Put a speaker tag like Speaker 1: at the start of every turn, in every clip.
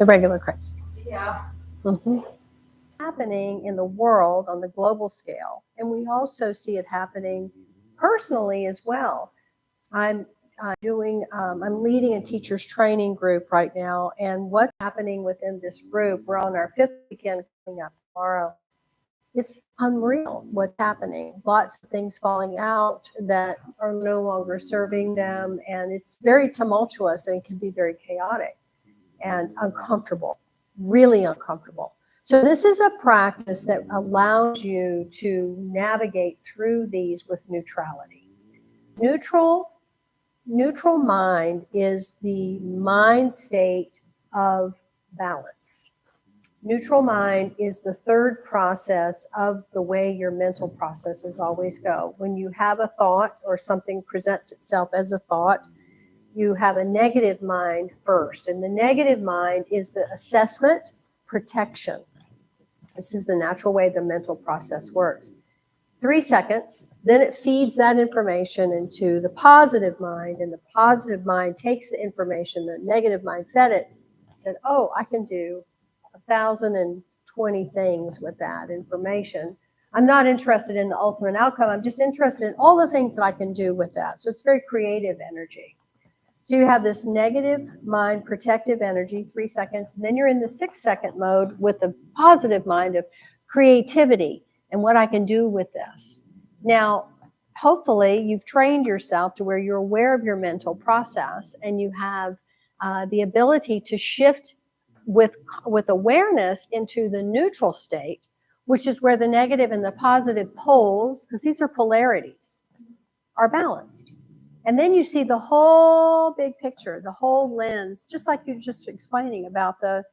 Speaker 1: the regular crazy.
Speaker 2: Yeah.
Speaker 1: Happening in the world on the global scale, and we also see it happening personally as well. I'm I'm leading a teachers training group right now, and what's happening within this group, we're on our 5th weekend coming up tomorrow. It's unreal what's happening. Lots of things falling out that are no longer serving them, and it's very tumultuous and can be very chaotic and uncomfortable, really uncomfortable. So this is a practice that allows you to navigate through these with neutrality. Neutral mind is the mind state of balance. Neutral mind is the third process of the way your mental processes always go. When you have a thought or something presents itself as a thought, you have a negative mind first. And the negative mind is the assessment, protection. This is the natural way the mental process works. 3 seconds, then it feeds that information into the positive mind, and the positive mind takes the information the negative mind fed it, said, oh, I can do 1,020 things with that information. I'm not interested in the ultimate outcome. I'm just interested in all the things that I can do with that. So it's very creative energy. So you have this negative mind, protective energy, 3 seconds, and then you're in the 6-second mode with the positive mind of creativity and what I can do with this. Now, hopefully you've trained yourself to where you're aware of your mental process, and you have the ability to shift with awareness into the neutral state, which is where the negative and the positive poles, because these are polarities, are balanced. And then you see the whole big picture, the whole lens, just like you were just explaining about the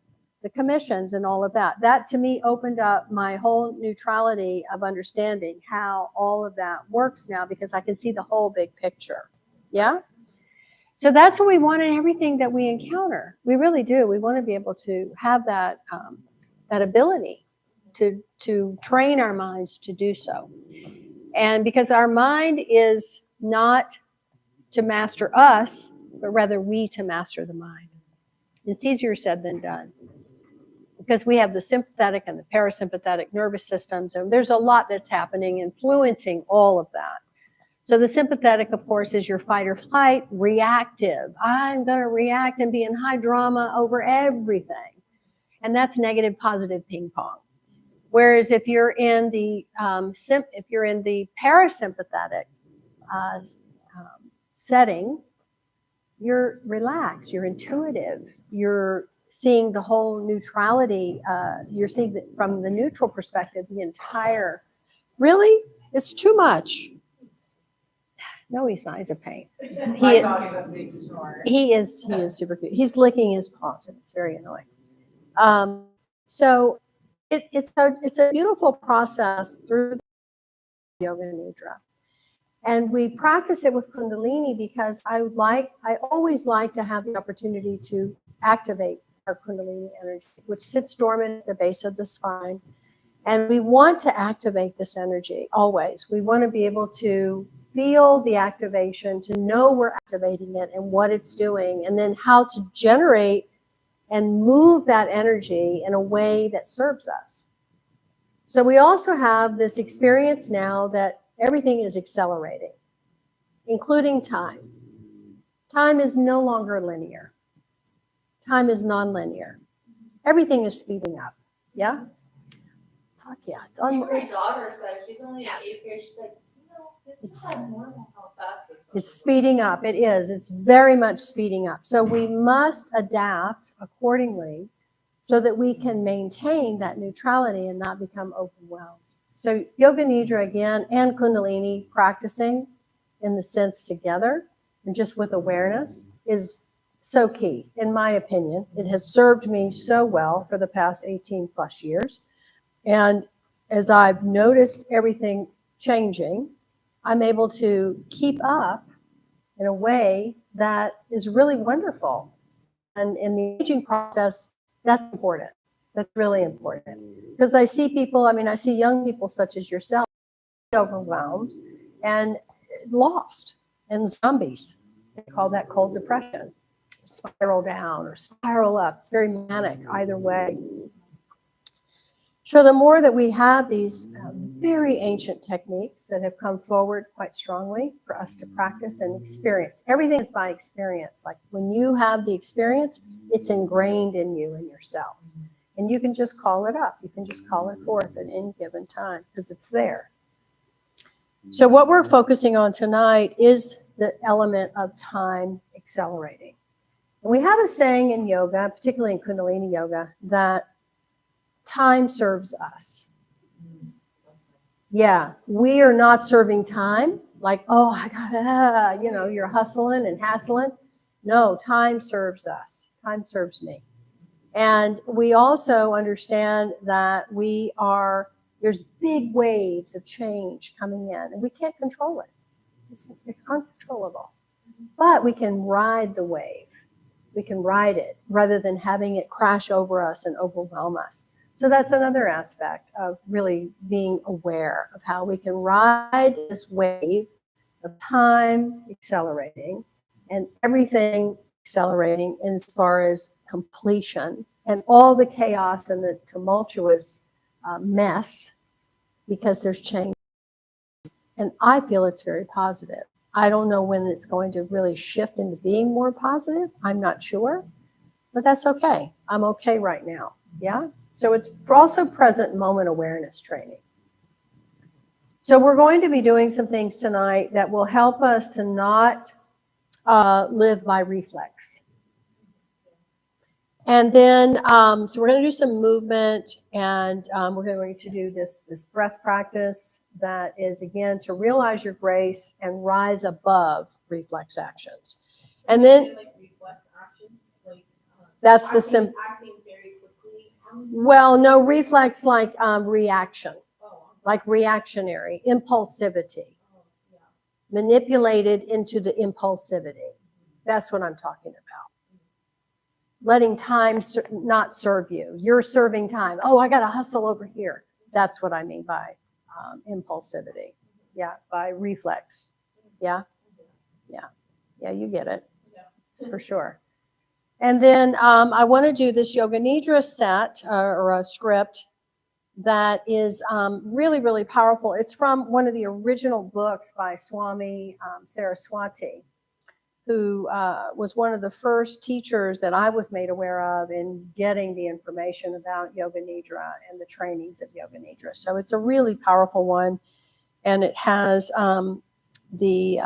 Speaker 1: commissions and all of that. That to me opened up my whole neutrality of understanding how all of that works now, because I can see the whole big picture. Yeah? So that's what we want in everything that we encounter. We really do. We want to be able to have that, that ability to train our minds to do so. And because our mind is not to master us, but rather we to master the mind. It's easier said than done, because we have the sympathetic and the parasympathetic nervous systems, and there's a lot that's happening influencing all of that. So the sympathetic, of course, is your fight or flight, reactive. I'm going to react and be in high drama over everything. And that's negative, positive ping pong. Whereas if you're in the parasympathetic setting, you're relaxed, you're intuitive, you're seeing the whole neutrality, you're seeing that from the neutral perspective, the entire, really? It's too much. No, he's not, he's a pain.
Speaker 2: My dog is a big snorer.
Speaker 1: He is super cute. He's licking his paws, and it's very annoying. So it's a beautiful process through Yoga Nidra. And we practice it with Kundalini because I always like to have the opportunity to activate our Kundalini energy, which sits dormant at the base of the spine. And we want to activate this energy always. We want to be able to feel the activation, to know we're activating it and what it's doing, and then how to generate and move that energy in a way that serves us. So we also have this experience now that everything is accelerating, including time. Time is no longer linear. Time is non-linear. Everything is speeding up. Yeah? Fuck yeah.
Speaker 2: My daughter said she's only in 8th grade. She's like, this is like normal how fast this
Speaker 1: It's speeding up. It is. It's very much speeding up. So we must adapt accordingly so that we can maintain that neutrality and not become overwhelmed. So Yoga Nidra again and Kundalini practicing in the sense together and just with awareness is so key, in my opinion. It has served me so well for the past 18 plus years. And as I've noticed everything changing, I'm able to keep up in a way that is really wonderful. And in the aging process, that's important. That's really important. Because I see people, I see young people such as yourself, overwhelmed and lost and zombies. They call that cold depression. spiral down or spiral up. It's very manic either way. So the more that we have these very ancient techniques that have come forward quite strongly for us to practice and experience. Everything is by experience. Like when you have the experience, it's ingrained in you and your cells. And you can just call it up. You can just call it forth at any given time because it's there. So what we're focusing on tonight is the element of time accelerating. And we have a saying in yoga, particularly in Kundalini yoga, that time serves us. Yeah, we are not serving time. Like, oh, I got, you're hustling and hassling. No, time serves us. Time serves me. And we also understand that there's big waves of change coming in, and we can't control it. It's uncontrollable. But we can ride the wave. We can ride it rather than having it crash over us and overwhelm us. So that's another aspect of really being aware of how we can ride this wave of time accelerating and everything accelerating as far as completion and all the chaos and the tumultuous mess, because there's change. And I feel it's very positive. I don't know when it's going to really shift into being more positive. I'm not sure, but that's okay. I'm okay right now. Yeah. So it's also present moment awareness training. So we're going to be doing some things tonight that will help us to not live by reflex. And then, so we're going to do some movement, and we're going to do this breath practice that is, again, to realize your grace and rise above reflex actions. And then,
Speaker 2: like reflex action, like
Speaker 1: that's the simple.
Speaker 2: Acting very quickly.
Speaker 1: Well, no, reflex like reaction, like reactionary, impulsivity, manipulated into the impulsivity. That's what I'm talking about. Letting time not serve you. You're serving time. Oh, I got to hustle over here. That's what I mean by impulsivity. Yeah, by reflex. Yeah, you get it for sure. And then I want to do this Yoga Nidra set or a script that is really, really powerful. It's from one of the original books by Swami Saraswati, who was one of the first teachers that I was made aware of in getting the information about Yoga Nidra and the trainings of Yoga Nidra. So it's a really powerful one, and it has the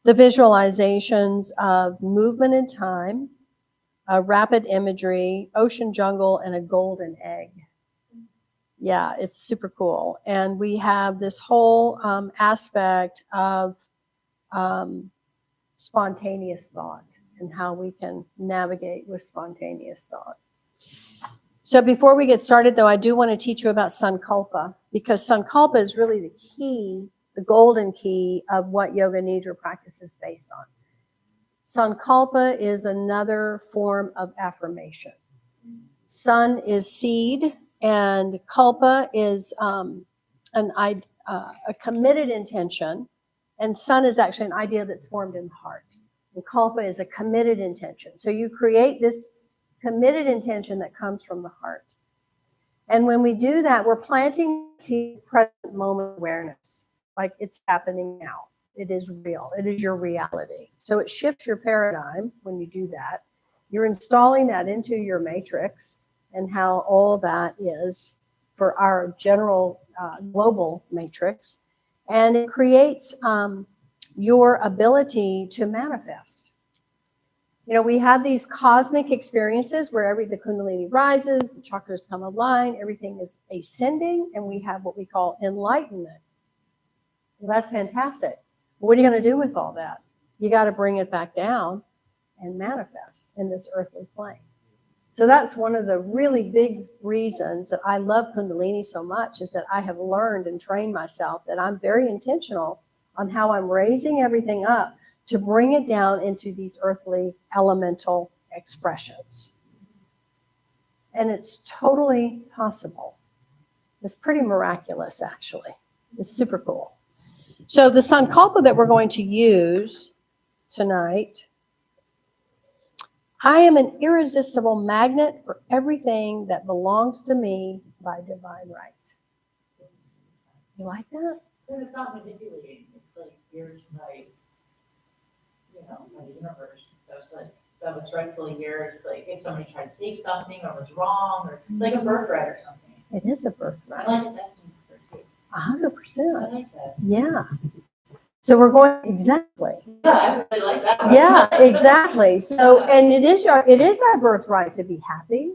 Speaker 1: visualizations of movement in time, rapid imagery, ocean jungle, and a golden egg. Yeah, it's super cool. And we have this whole aspect of spontaneous thought and how we can navigate with spontaneous thought. So before we get started, though, I do want to teach you about sankalpa, because sankalpa is really the key, the golden key of what Yoga Nidra practice is based on. Sankalpa is another form of affirmation. Sun is seed, and kalpa is a committed intention, and sun is actually an idea that's formed in the heart. And kalpa is a committed intention. So you create this committed intention that comes from the heart. And when we do that, we're planting seed present moment awareness, like it's happening now. It is real. It is your reality. So it shifts your paradigm when you do that. You're installing that into your matrix and how all that is for our general global matrix. And it creates your ability to manifest. You know, we have these cosmic experiences where the Kundalini rises, the chakras come online, everything is ascending, and we have what we call enlightenment. Well, that's fantastic. What are you going to do with all that? You got to bring it back down and manifest in this earthly plane. So that's one of the really big reasons that I love Kundalini so much, is that I have learned and trained myself that I'm very intentional on how I'm raising everything up to bring it down into these earthly elemental expressions. And it's totally possible. It's pretty miraculous, actually. It's super cool. So the sankalpa that we're going to use tonight I am an irresistible magnet for everything that belongs to me by divine right. You like that?
Speaker 3: And it's not manipulating. It's like yours by, by the universe. That was rightfully yours. Like if somebody tried to take something or was wrong, or like a birthright or something.
Speaker 1: It is a
Speaker 3: I
Speaker 1: birthright.
Speaker 3: like a destiny number too.
Speaker 1: 100%.
Speaker 3: I like that.
Speaker 1: Yeah. So we're going exactly.
Speaker 3: Yeah, I really like that one.
Speaker 1: Yeah, exactly. So, and it is our birthright to be happy,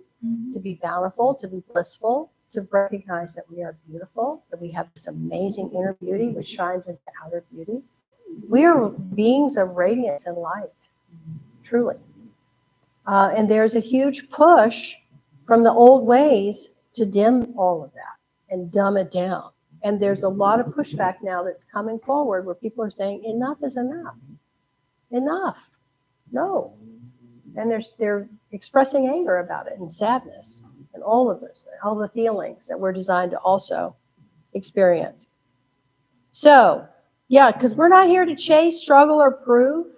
Speaker 1: to be bountiful, to be blissful, to recognize that we are beautiful, that we have this amazing inner beauty which shines into outer beauty. We are beings of radiance and light, truly. And there's a huge push from the old ways to dim all of that and dumb it down. And there's a lot of pushback now that's coming forward where people are saying enough is enough. Enough. No. And they're expressing anger about it and sadness and all of those, all the feelings that we're designed to also experience. So, yeah, because we're not here to chase, struggle, or prove.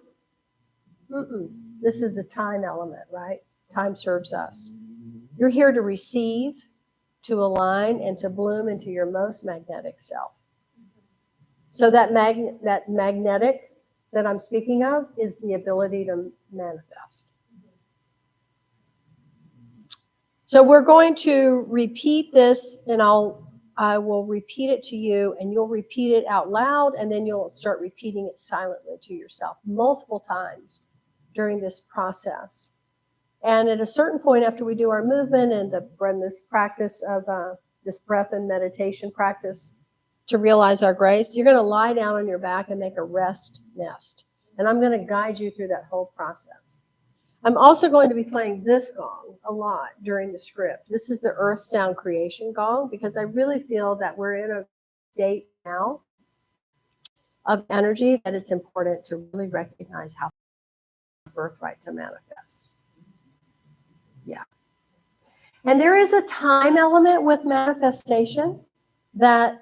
Speaker 1: This is the time element, right? Time serves us. You're here to receive, to align, and to bloom into your most magnetic self. So that magnetic that I'm speaking of is the ability to manifest. So we're going to repeat this, and I will repeat it to you, and you'll repeat it out loud, and then you'll start repeating it silently to yourself multiple times during this process. And at a certain point after we do our movement and this practice of this breath and meditation practice to realize our grace, you're going to lie down on your back and make a rest nest. And I'm going to guide you through that whole process. I'm also going to be playing this gong a lot during the script. This is the Earth Sound Creation gong because I really feel that we're in a state now of energy that it's important to really recognize how birthright to manifest. Yeah. And there is a time element with manifestation that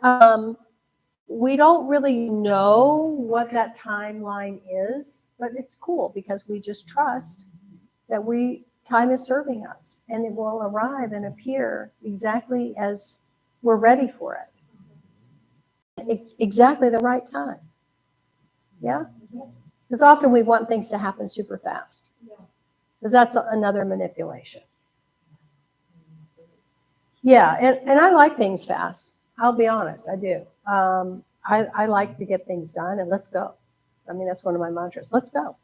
Speaker 1: we don't really know what that timeline is, but it's cool because we just trust that time is serving us and it will arrive and appear exactly as we're ready for it. It's exactly the right time. Yeah? Because often we want things to happen super fast. Because that's another manipulation. Yeah, and I like things fast. I'll be honest, I do. I like to get things done and let's go. I mean, that's one of my mantras. Let's go.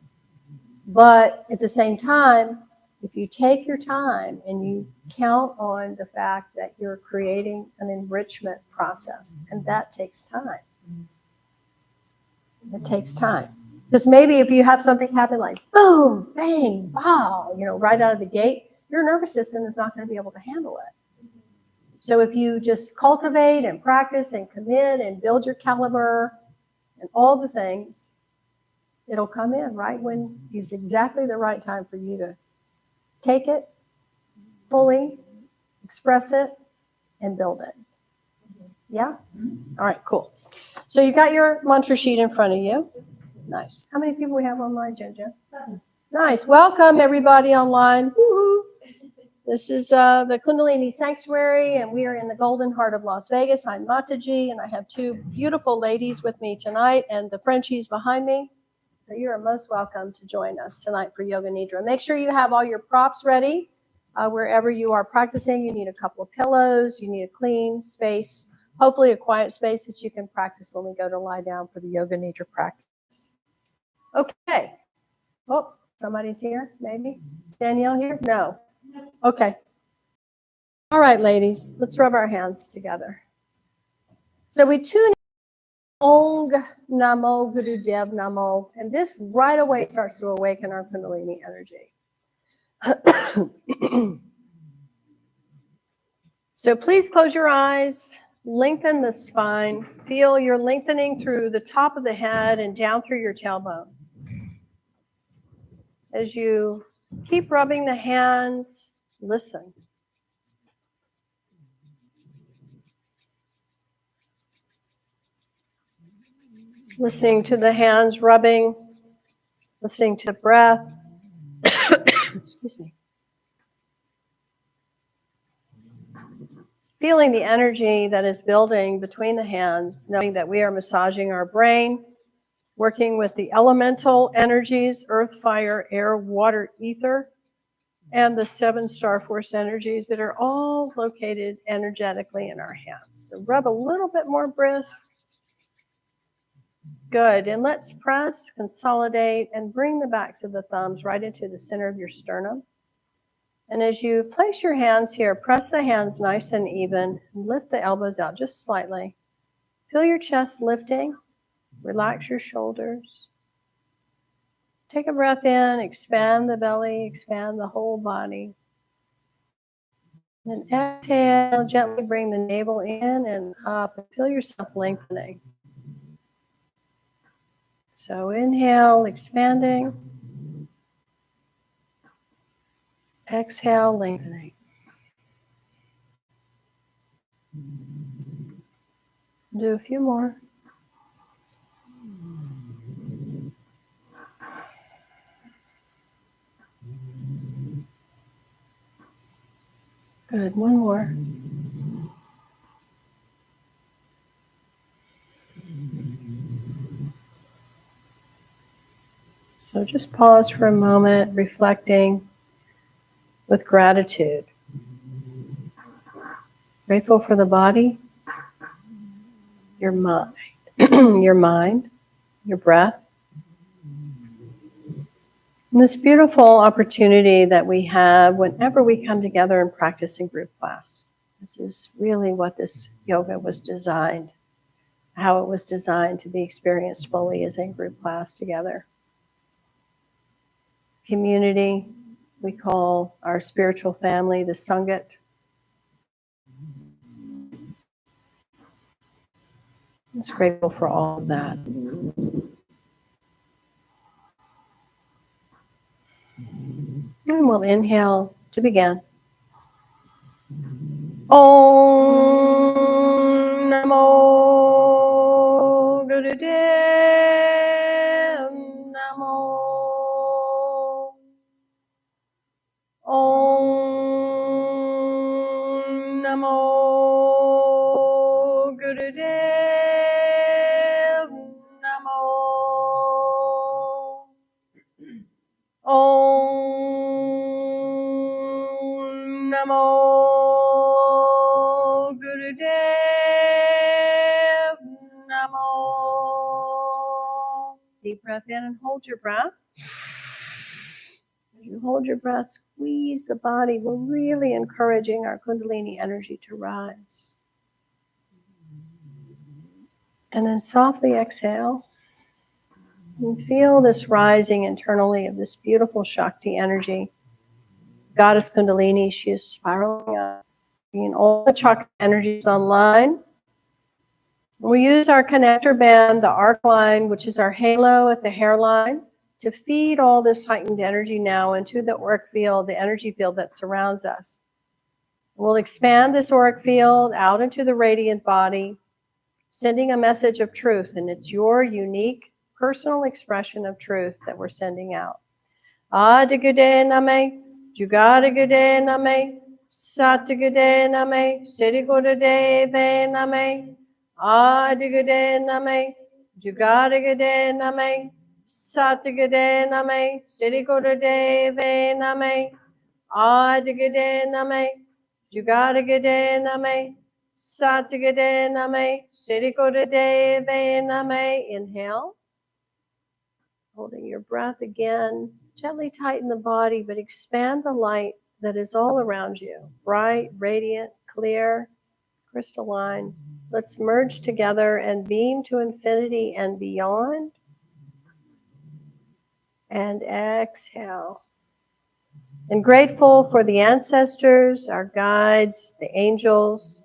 Speaker 1: But at the same time, if you take your time and you count on the fact that you're creating an enrichment process, and that takes time. It takes time. Because maybe if you have something happen like boom, bang, wow, right out of the gate, your nervous system is not going to be able to handle it. So if you just cultivate and practice and commit and build your caliber and all the things, it'll come in right when it's exactly the right time for you to take it fully, express it, and build it. Yeah? All right, cool. So you've got your mantra sheet in front of you. Nice. How many people we have online, Ginger?
Speaker 3: 7.
Speaker 1: Nice. Welcome, everybody online. Woo-hoo. This is the Kundalini Sanctuary, and we are in the golden heart of Las Vegas. I'm MataJi, and I have 2 beautiful ladies with me tonight, and the Frenchies behind me. So you are most welcome to join us tonight for Yoga Nidra. Make sure you have all your props ready. Wherever you are practicing, you need a couple of pillows. You need a clean space, hopefully a quiet space that you can practice when we go to lie down for the Yoga Nidra practice. Okay. Oh, somebody's here, maybe? Is Danielle here? No. Okay. All right, ladies, let's rub our hands together. So we tune in Gong Namo Guru Dev Namo, and this right away starts to awaken our Kundalini energy. So please close your eyes, lengthen the spine, feel you're lengthening through the top of the head and down through your tailbone. As you keep rubbing the hands, listen. Listening to the hands rubbing, listening to the breath. Excuse Excuse me. Feeling the energy that is building between the hands, knowing that we are massaging our brain, working with the elemental energies, earth, fire, air, water, ether, and the 7 star force energies that are all located energetically in our hands. So rub a little bit more brisk. Good. And let's press, consolidate, and bring the backs of the thumbs right into the center of your sternum. And as you place your hands here, press the hands nice and even. Lift the elbows out just slightly. Feel your chest lifting. Relax your shoulders. Take a breath in, expand the belly, expand the whole body. Then exhale, gently bring the navel in and up and feel yourself lengthening. So inhale, expanding. Exhale, lengthening. Do a few more. Good, one more. So just pause for a moment, reflecting with gratitude. Grateful for the body, your mind, your breath, and this beautiful opportunity that we have whenever we come together and practice in group class. This is really what this yoga was designed, how it was designed to be experienced fully as in group class together. Community, we call our spiritual family the Sangat. I'm just grateful for all of that. And we'll inhale to begin. Om Namo Gurudev Namo. Om Namo Gurudev Namo. Om Namo Gurudev Namo. Deep breath in and hold your breath. As you hold your breath, squeeze the body. We're really encouraging our Kundalini energy to rise. And then softly exhale. And feel this rising internally of this beautiful Shakti energy. Goddess Kundalini, she is spiraling up, bringing all the chakra energies online. We use our connector band, the arc line, which is our halo at the hairline, to feed all this heightened energy now into the auric field, the energy field that surrounds us. We'll expand this auric field out into the radiant body, sending a message of truth, and it's your unique personal expression of truth that we're sending out. Adigude name, Jugadigude name, Satigude name, Siddhigude name, Adigude name, Jugadigude name, Satigude name, Siddhigude name, Adigude name, Jugadigude name, Satigude name, Siddhigude name. Inhale. Holding your breath again. Gently tighten the body, but expand the light that is all around you. Bright, radiant, clear, crystalline. Let's merge together and beam to infinity and beyond. And exhale. And grateful for the ancestors, our guides, the angels,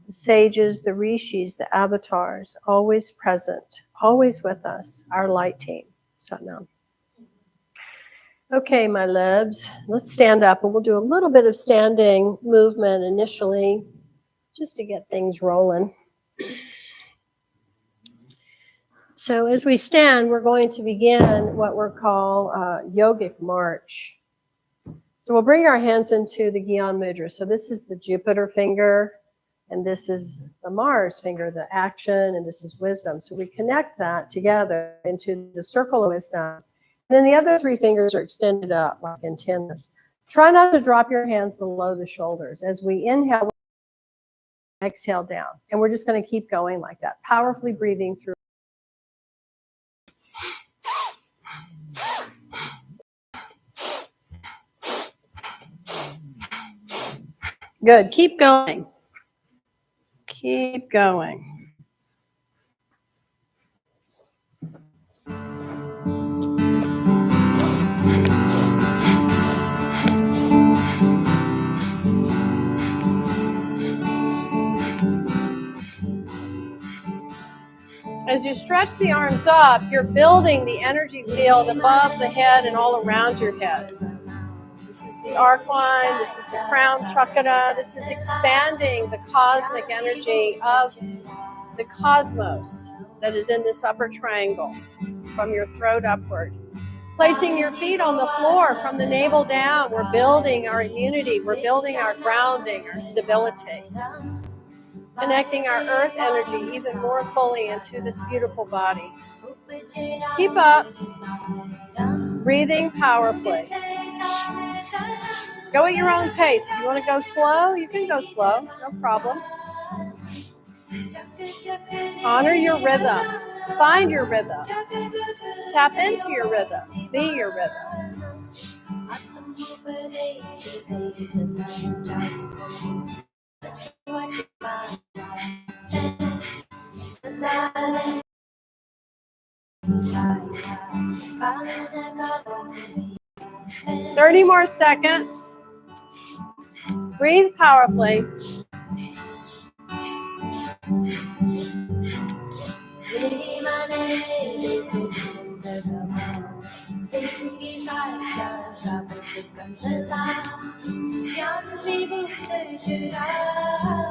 Speaker 1: the sages, the rishis, the avatars, always present, always with us, our light team. Satnam. Okay, my loves, let's stand up and we'll do a little bit of standing movement initially, just to get things rolling. So as we stand, we're going to begin what we're called yogic march. So we'll bring our hands into the Gyan Mudra. So this is the Jupiter finger, and this is the Mars finger, the action, and this is wisdom. So we connect that together into the circle of wisdom. And then the other three fingers are extended up like antennas. Try not to drop your hands below the shoulders. As we inhale, exhale down. And we're just going to keep going like that, powerfully breathing through. Good. Keep going. Keep going. As you stretch the arms up, you're building the energy field above the head and all around your head. This is the arc line, this is the crown chakra, this is expanding the cosmic energy of the cosmos that is in this upper triangle from your throat upward. Placing your feet on the floor from the navel down, we're building our immunity, we're building our grounding, our stability. Connecting our earth energy even more fully into this beautiful body. Keep up. Breathing powerfully. Go at your own pace. If you want to go slow, you can go slow. No problem. Honor your rhythm. Find your rhythm. Tap into your rhythm. Be your rhythm. "30 more seconds. Breathe powerfully.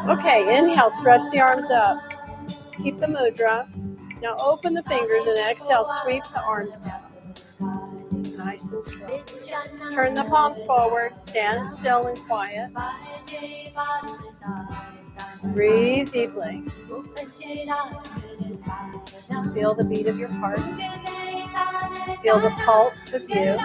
Speaker 1: Okay, inhale, stretch the arms up. Keep the mudra. Now open the fingers and exhale, sweep the arms down. Nice and slow. Turn the palms forward, stand still and quiet. Breathe deeply. Feel the beat of your heart. Feel the pulse of you.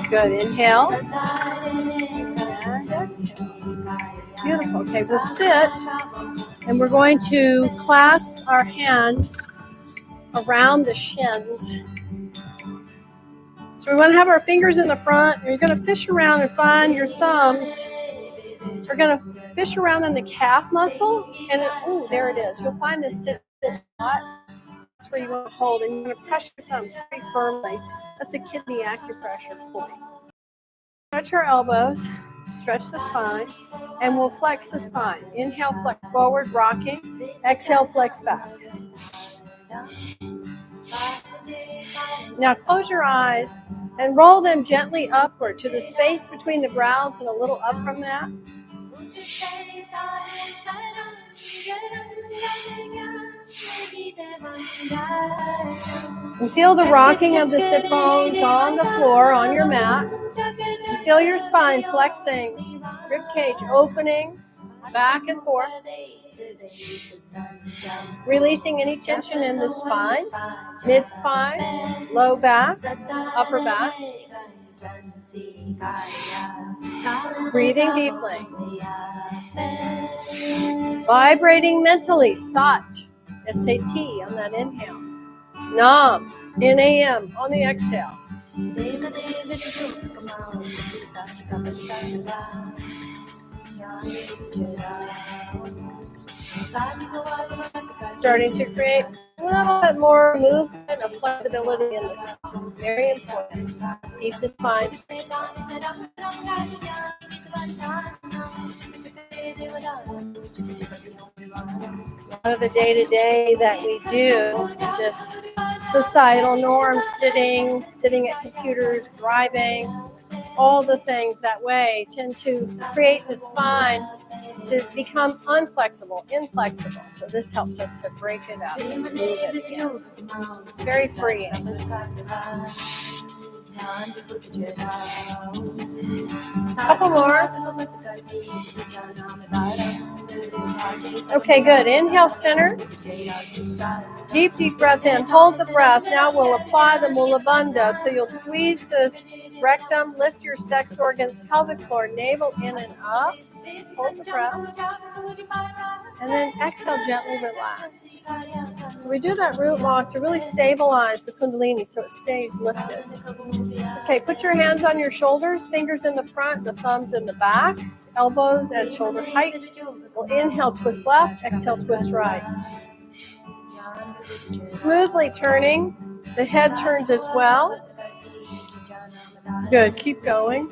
Speaker 1: Good. Inhale. And exhale. Beautiful. Okay, we'll sit and we're going to clasp our hands around the shins. So we want to have our fingers in the front, and you're going to fish around and find your thumbs. We're going to fish around in the calf muscle, and there it is. You'll find this sit spot. That's where you want to hold, and you're going to press your thumbs very firmly. That's a kidney acupressure point. Stretch our elbows, stretch the spine, and we'll flex the spine. Inhale, flex forward, rocking. Exhale, flex back. Now close your eyes and roll them gently upward to the space between the brows and a little up from that. And feel the rocking of the sit bones on the floor, on your mat. And feel your spine flexing, rib cage opening, back and forth. Releasing any tension in the spine, mid-spine, low back, upper back. Breathing deeply. Vibrating mentally, Sat, S-A-T on that inhale. Nam, N-A-M on the exhale. Starting to create a little bit more movement of flexibility in the spine. Very important. Deep the spine. Out of the day-to-day that we do, this societal norms, sitting at computers, driving, all the things that way tend to create the spine to become inflexible. So this helps us to break it up and move it again. It's very freeing. Couple more. Okay, good. Inhale, center. Deep breath in. Hold the breath. Now we'll apply the Mula Bandha. So you'll squeeze this rectum, lift your sex organs, pelvic floor, navel in and up. Hold the breath. And then exhale, gently relax. So we do that root lock to really stabilize the Kundalini so it stays lifted. Okay, put your hands on your shoulders, fingers in the front, the thumbs in the back, elbows at shoulder height. We'll inhale, twist left, exhale, twist right. Smoothly turning. The head turns as well. Good, keep going.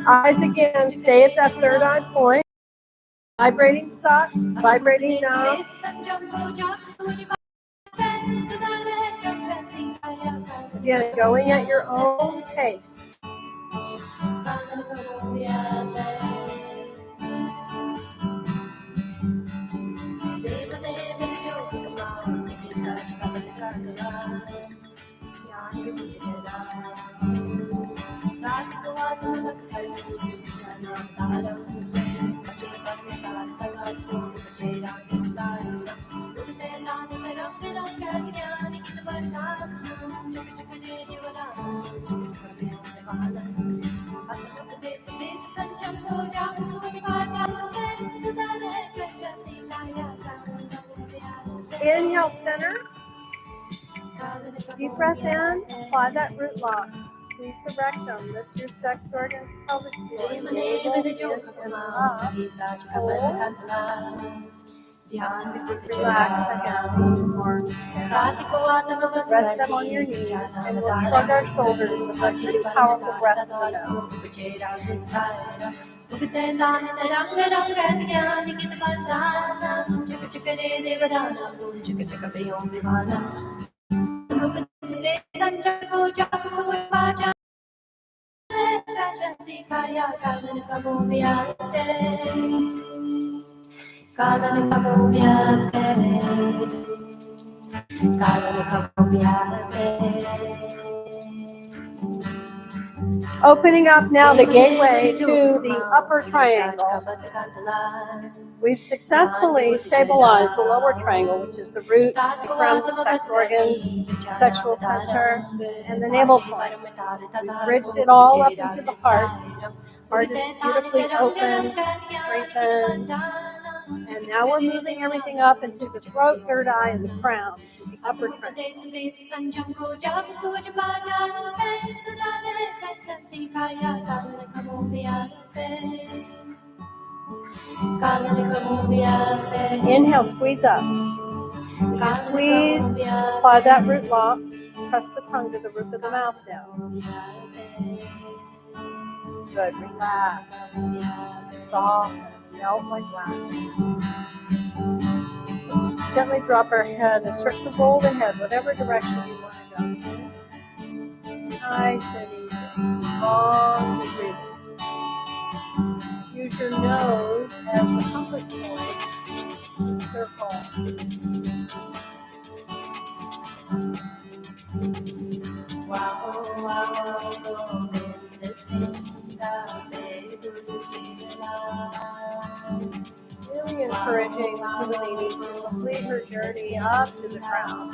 Speaker 1: Eyes again, stay at that third eye point. Vibrating sat, vibrating nose. Again, going at your own pace. Inhale, center. Deep breath in. Apply that root lock. Squeeze the rectum. Lift your sex organs, pelvic floor. Navel in and up. Hold. Relax the hands and arms down. Rest them on your knees, and we'll shrug our shoulders with a pretty powerful breath in the nose. Opening up now the gateway to the upper triangle. We've successfully stabilized the lower triangle, which is the root, sacrum, sex organs, sexual center, and the navel point. We've bridged it all up into the heart. Heart is beautifully opened, strengthened. And now we're moving everything up into the throat, third eye, and the crown, which is the upper triangle. Inhale, squeeze up. As you squeeze, apply that root lock. Press the tongue to the roof of the mouth now. Good, relax. Just soften, melt like wax. Let's gently drop our head and start to roll the head, whatever direction you want to go to. Nice and easy. Long deep breathing. Use your nose as the compass point to circle. Really encouraging the Kundalini to complete her journey up to the crown.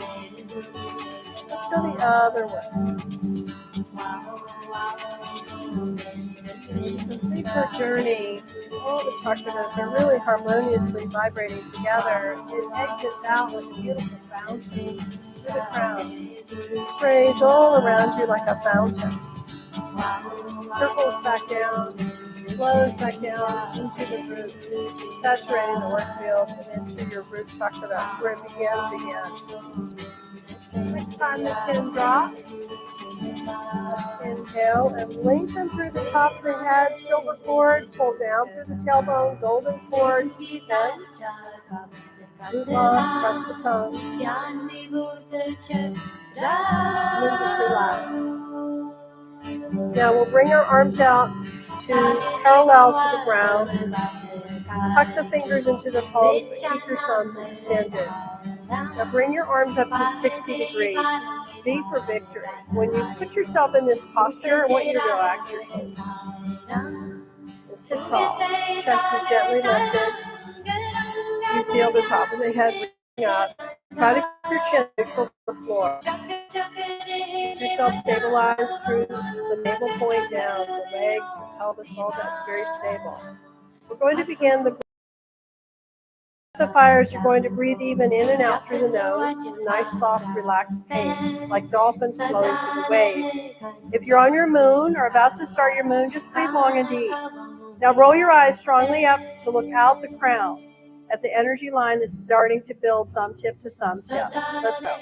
Speaker 1: Let's go the other way. Complete her journey. All the chakras are really harmoniously vibrating together. It exits out like a beautiful fountain to the crown. It sprays all around you like a fountain. Circles back down, flows back down into the root, saturating the work field and into your root chakra where it begins again. Next time the chin drop. Inhale and lengthen through the top of the head. Silver cord. Pull down through the tailbone. Golden cord. Suspend. Move on. Press the tongue. And then just relax. Now we'll bring our arms out to parallel to the ground. Tuck the fingers into the palms, but keep your thumbs extended. Now bring your arms up to 60 degrees. V for victory. When you put yourself in this posture, I want you to relax your shoulders. And sit tall. Chest is gently lifted. You feel the top of the head reaching up. Try to keep your chin neutral to the floor. Keep yourself stabilized through the navel point down, the legs, the pelvis, all that's very stable. We're going to begin the classifiers. You're going to breathe even in and out through the nose. A nice, soft, relaxed pace, like dolphins flowing through the waves. If you're on your moon or about to start your moon, just breathe long and deep. Now roll your eyes strongly up to look out the crown at the energy line that's starting to build thumb tip to thumb tip. Let's go.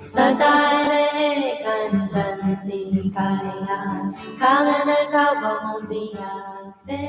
Speaker 4: Sदा रहे कंचन सी काया कालन कबहु Biate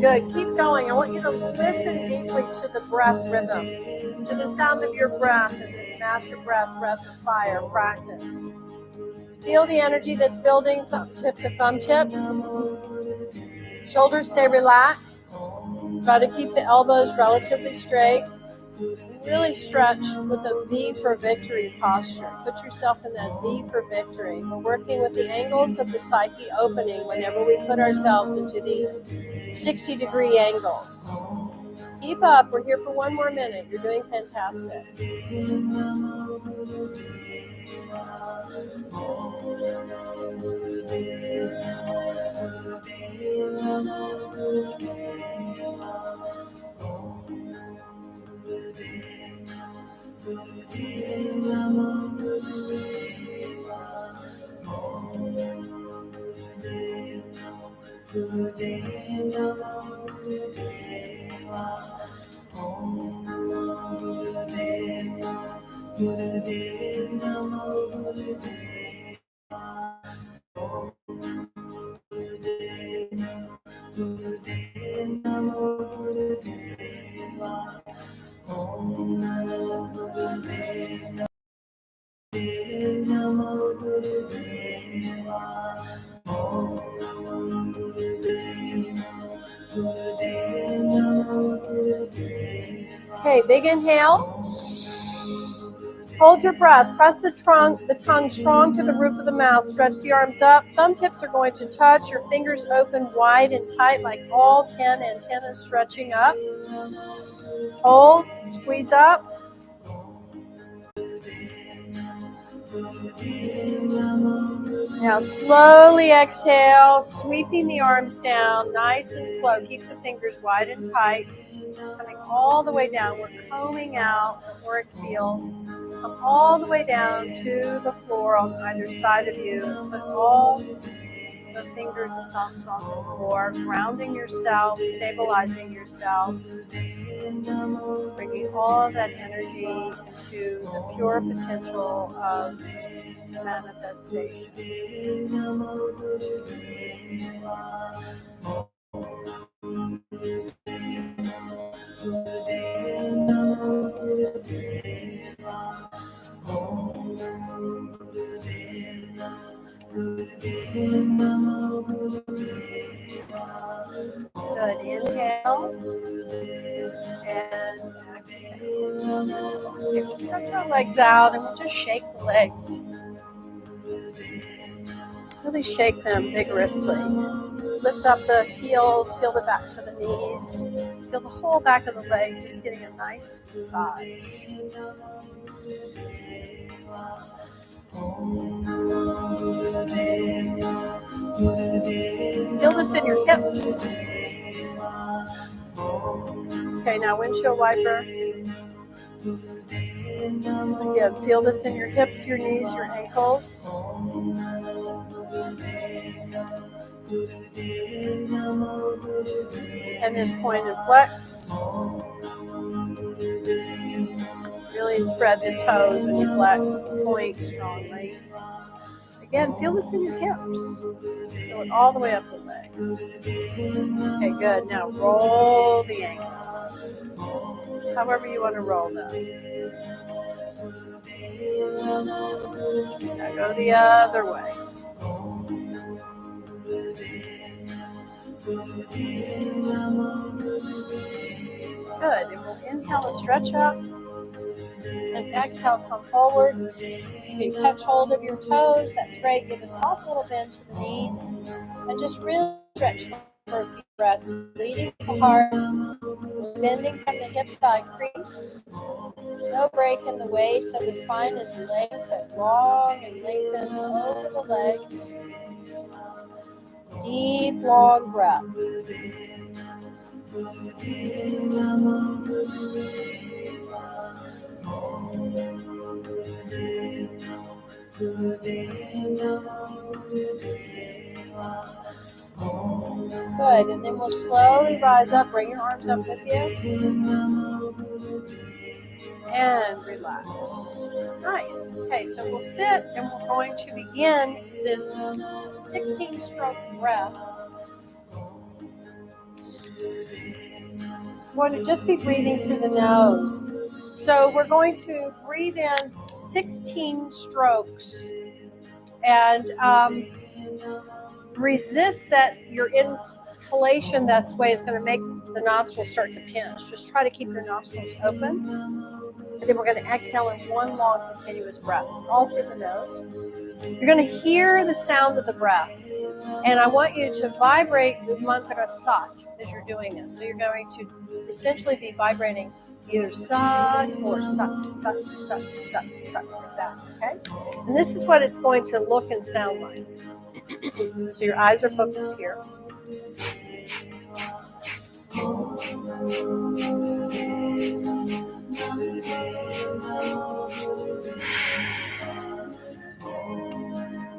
Speaker 1: Good. Keep going. I want you to listen deeply to the breath rhythm, to the sound of your breath and this master breath of fire practice. Feel the energy that's building thumb tip to thumb tip. Shoulders stay relaxed. Try to keep the elbows relatively straight. Really stretch with a V for victory posture. Put yourself in that V for victory. We're working with the angles of the psyche opening whenever we put ourselves into these 60-degree angles. Keep up. We're here for one more minute. You're doing fantastic. Okay, big inhale. Hold your breath. Press the tongue strong to the roof of the mouth. Stretch the arms up. Thumb tips are going to touch. Your fingers open wide and tight like all 10 antennas stretching up. Hold. Squeeze up. Now slowly exhale, sweeping the arms down, nice and slow. Keep the fingers wide and tight. Coming all the way down. We're combing out the auric field. Come all the way down to the floor on either side of you. Put all the fingers and thumbs on the floor, grounding yourself, stabilizing yourself, bringing all that energy into the pure potential of manifestation. Good. Inhale and exhale. Okay, we'll stretch our legs out and we'll just shake the legs. Really shake them vigorously. Lift up the heels, feel the backs of the knees. Feel the whole back of the leg, just getting a nice massage. Feel this in your hips. Okay, now windshield wiper. Again, feel this in your hips, your knees, your ankles. And then point and flex. Really spread the toes when you flex. Point strongly. Again, feel this in your hips. Feel it all the way up the leg. Okay, good. Now roll the ankles. However you want to roll them. Now go the other way. Good. And we'll inhale to stretch up. And exhale, come forward. You can catch hold of your toes. That's great. Give a soft little bend to the knees. And just really stretch for a few breaths. Leading the heart. Bending from the hip thigh crease. No break in the waist, so the spine is lengthened, long and lengthened over the legs. Deep, long breath. Good, and then we'll slowly rise up, bring your arms up with you. And relax. Nice. Okay, so we'll sit and we're going to begin this 16-stroke breath. We're going to just be breathing through the nose. So we're going to breathe in 16 strokes and resist that your inhalation this way is going to make the nostrils start to pinch. Just try to keep your nostrils open. And then we're going to exhale in one long continuous breath. It's all through the nose. You're going to hear the sound of the breath. And I want you to vibrate the mantra Sat as you're doing this. So you're going to essentially be vibrating either Sat or Sat, Sat, Sat, Sat, Sat, like that, okay? And this is what it's going to look and sound like. So your eyes are focused here.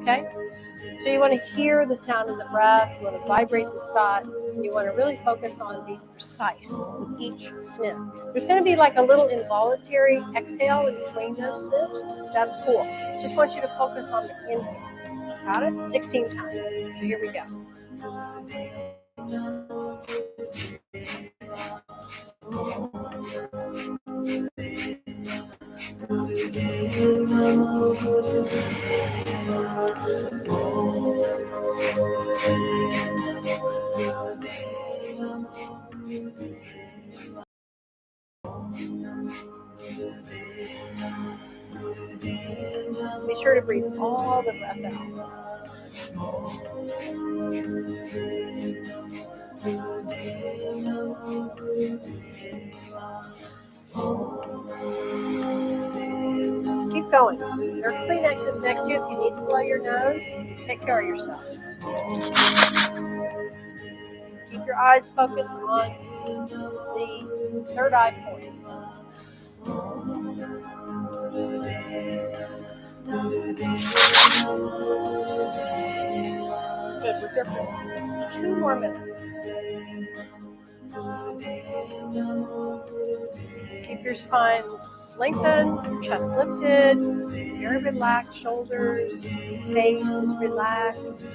Speaker 1: Okay? So you want to hear the sound of the breath, you want to vibrate the Sat, and you want to really focus on being precise with each sniff. There's going to be like a little involuntary exhale in between those sniffs. That's cool. Just want you to focus on the inhale. Got it? 16 times. So here we go. Be sure to breathe all the breath out. Keep going. There are Kleenexes next to you. If you need to blow your nose, take care of yourself. Keep your eyes focused on the third eye point. Good. We're here for 2 more minutes. Keep your spine lengthened, your chest lifted, very relaxed shoulders, face is relaxed.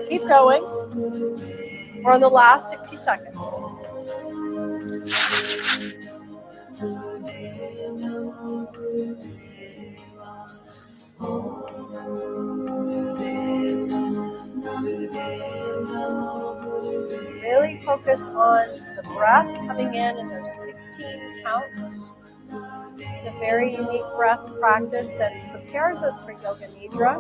Speaker 1: Keep going. We're on the last 60 seconds. Really focus on the breath coming in those 16 counts. This is a very unique breath practice that prepares us for Yoga Nidra.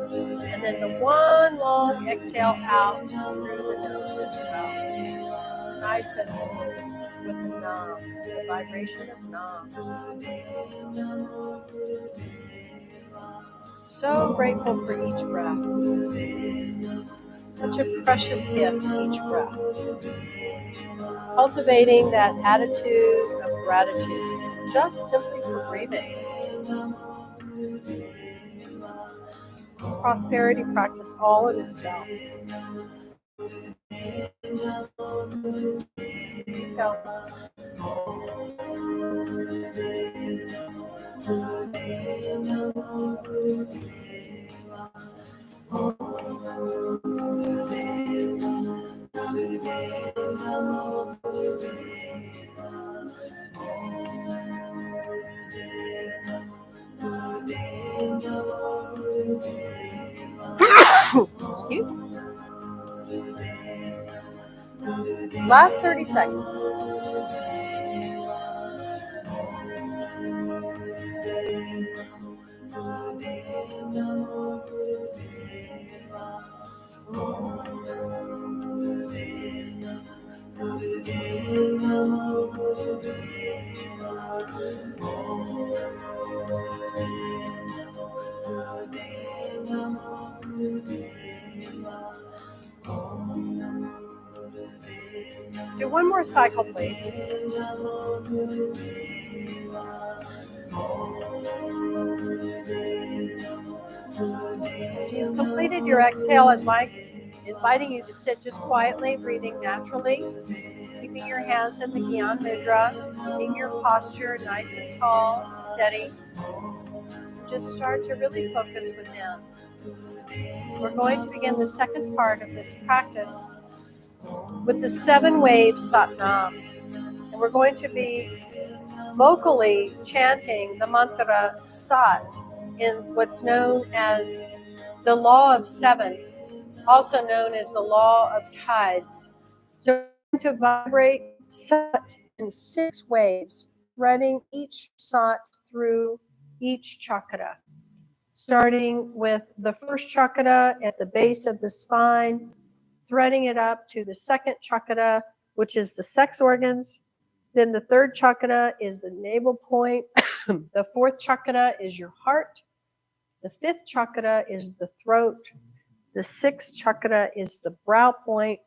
Speaker 1: And then the one long exhale out through the nose as well. Nice and smooth with the Nam, the vibration of Nam. So grateful for each breath. Such a precious gift, each breath. Cultivating that attitude of gratitude, just simply for breathing. It's a prosperity practice all in itself. Go. Excuse me. Last 30 seconds. Do one more cycle, please. If you've completed your exhale, inviting you to sit just quietly, breathing naturally, keeping your hands in the Yoga Nidra, keeping your posture nice and tall and steady. Just start to really focus within. We're going to begin the second part of this practice with the 7 waves Sat Nam. And we're going to be vocally chanting the mantra Sat in what's known as the law of 7, also known as the law of tides. So we're going to vibrate Sat in 6 waves, threading each Sat through each chakra, starting with the first chakra at the base of the spine, threading it up to the second chakra, which is the sex organs. Then the third chakra is the navel point. The fourth chakra is your heart. The fifth chakra is the throat. The sixth chakra is the brow point.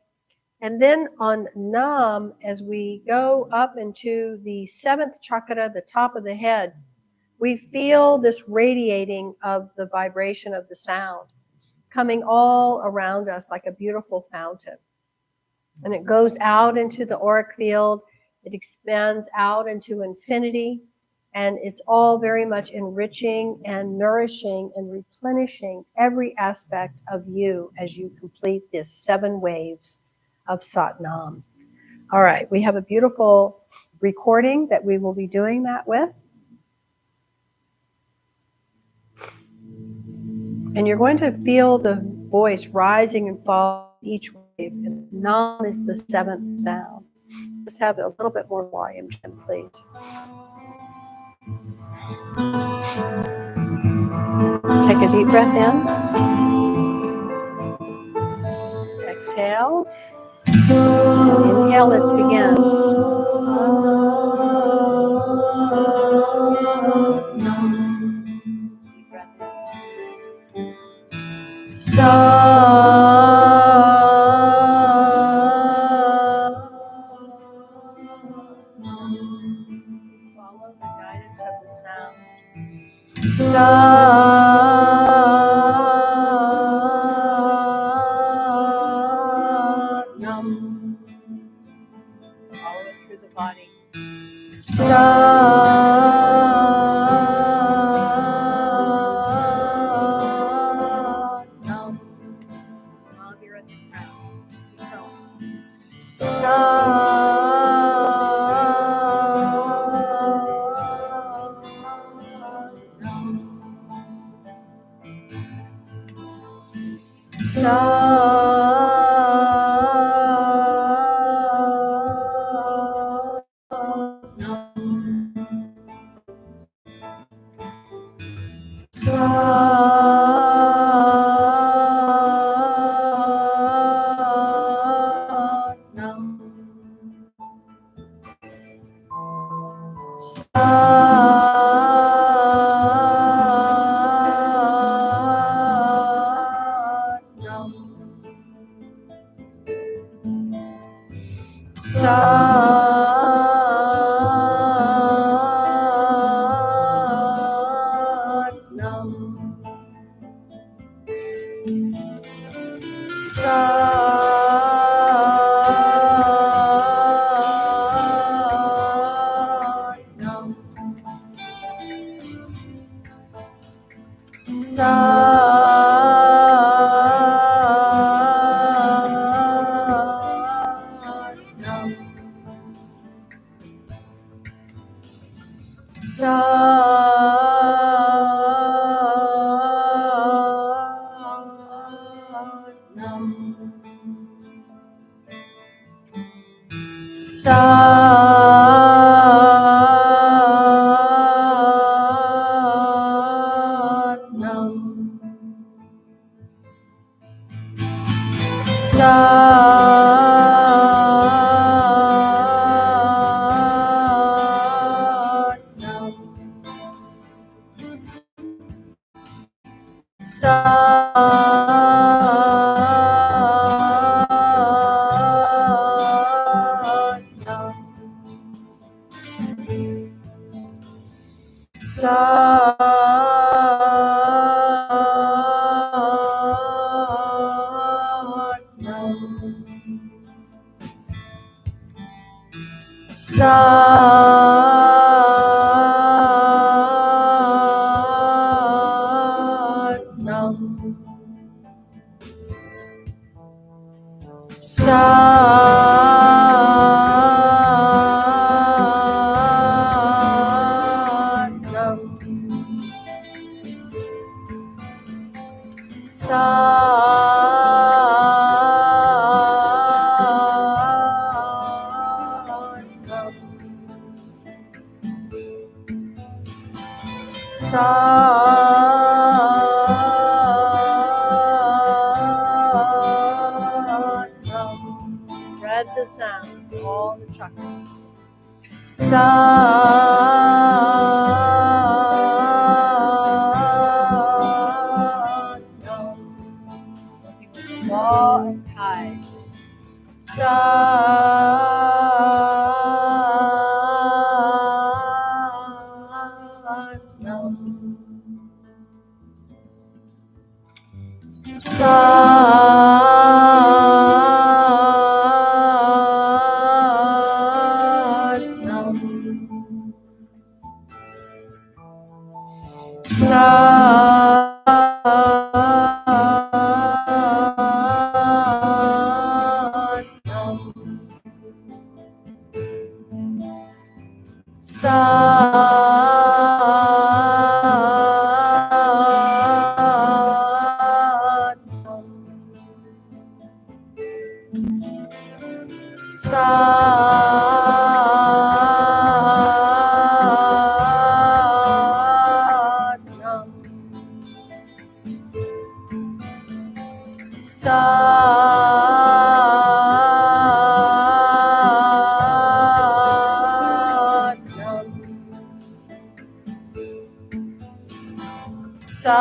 Speaker 1: And then on Nam, as we go up into the 7th chakra, the top of the head, we feel this radiating of the vibration of the sound coming all around us like a beautiful fountain. And it goes out into the auric field. It expands out into infinity. And it's all very much enriching and nourishing and replenishing every aspect of you as you complete this 7 waves of Sat Nam. All right, we have a beautiful recording that we will be doing that with. And you're going to feel the voice rising and falling each wave. and Nam is the seventh sound. Just have a little bit more volume, Jim, please. Take a deep breath in. Exhale. Inhale, let's begin. Deep breath in. Follow the guidance of the sound. Follow it through the body. Now you're at the crown. Keep going. Spread the sound, all the chakras. Working with the law of tides. Good.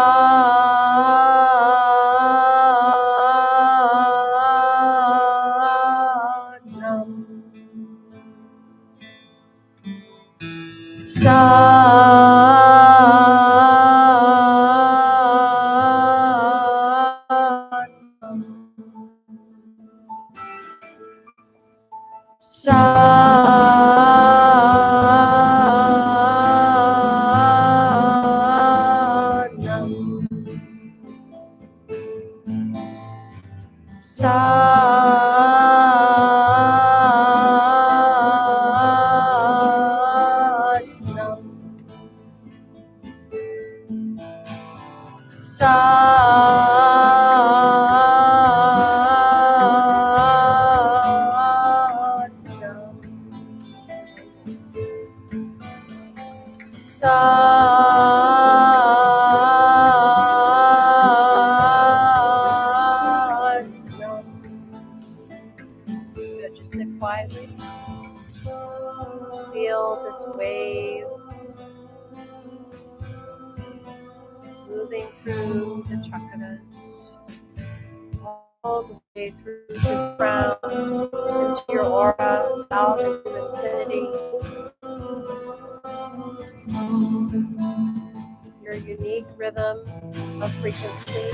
Speaker 1: Just sit quietly. Feel this wave moving through the chakras, all the way through the crown, into your aura, out into infinity. Your unique rhythm of frequency.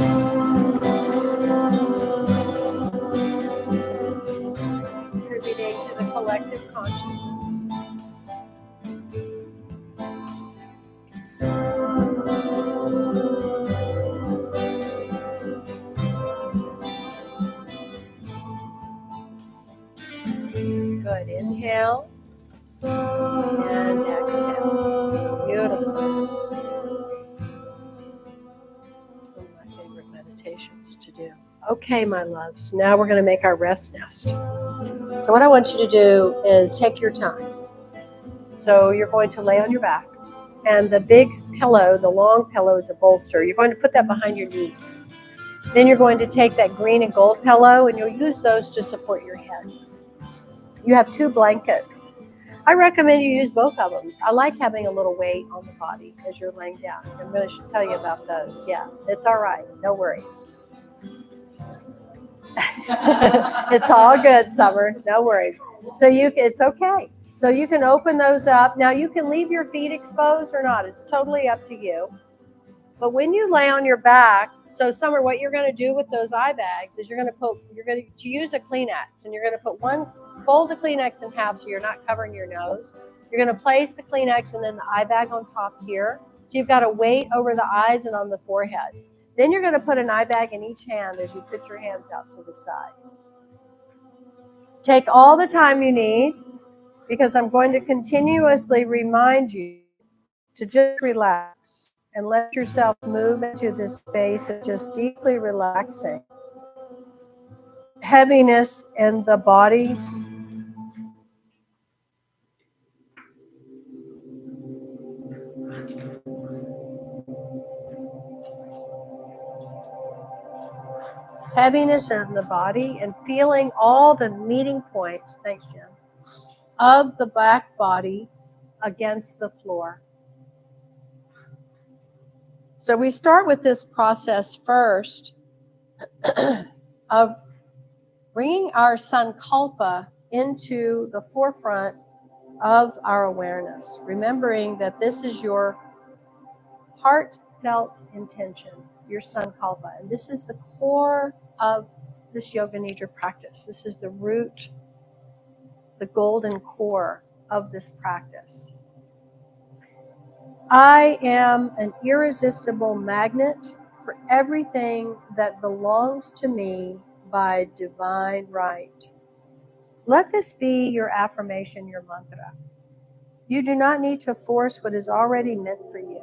Speaker 1: Contributing to the collective consciousness. Good. Inhale and exhale. Beautiful. It's one of my favorite meditations to do. Okay, my loves. Now we're going to make our rest nest. So what I want you to do is take your time. So you're going to lay on your back. And the big pillow, the long pillow, is a bolster. You're going to put that behind your knees. Then you're going to take that green and gold pillow, and you'll use those to support your head. You have 2 blankets. I recommend you use both of them. I like having a little weight on the body as you're laying down. I'm going to tell you about those. Yeah, it's all right. No worries. It's all good, Summer. No worries. So it's okay. So you can open those up. Now you can leave your feet exposed or not. It's totally up to you. But when you lay on your back, so Summer, what you're going to do with those eye bags is you're going to use a Kleenex, and you're going to fold the Kleenex in half so you're not covering your nose. You're going to place the Kleenex and then the eye bag on top here. So you've got a weight over the eyes and on the forehead. Then you're going to put an eye bag in each hand as you put your hands out to the side. Take all the time you need, because I'm going to continuously remind you to just relax and let yourself move into this space of just deeply relaxing. Heaviness in the body. Heaviness in the body, and feeling all the meeting points, thanks Jim, of the back body against the floor. So we start with this process first of bringing our sankalpa into the forefront of our awareness, remembering that this is your heartfelt intention, your sankalpa, and this is the core of this Yoga Nidra practice. This is the root, the golden core of this practice. I am an irresistible magnet for everything that belongs to me by divine right. Let this be your affirmation, your mantra. You do not need to force what is already meant for you.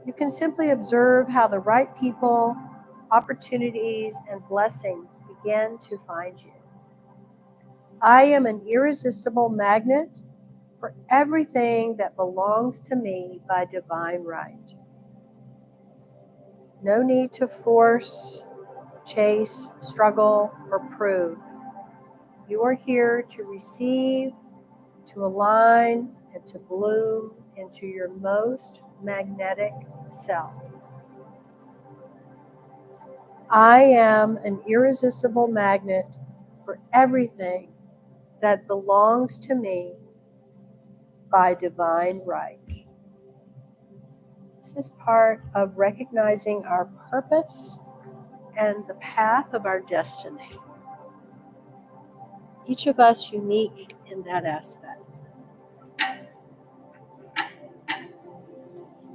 Speaker 1: You can simply observe how the right people, opportunities, and blessings begin to find you. I am an irresistible magnet for everything that belongs to me by divine right. No need to force, chase, struggle, or prove. You are here to receive, to align, and to bloom into your most magnetic self. I am an irresistible magnet for everything that belongs to me by divine right. This is part of recognizing our purpose and the path of our destiny. Each of us unique in that aspect.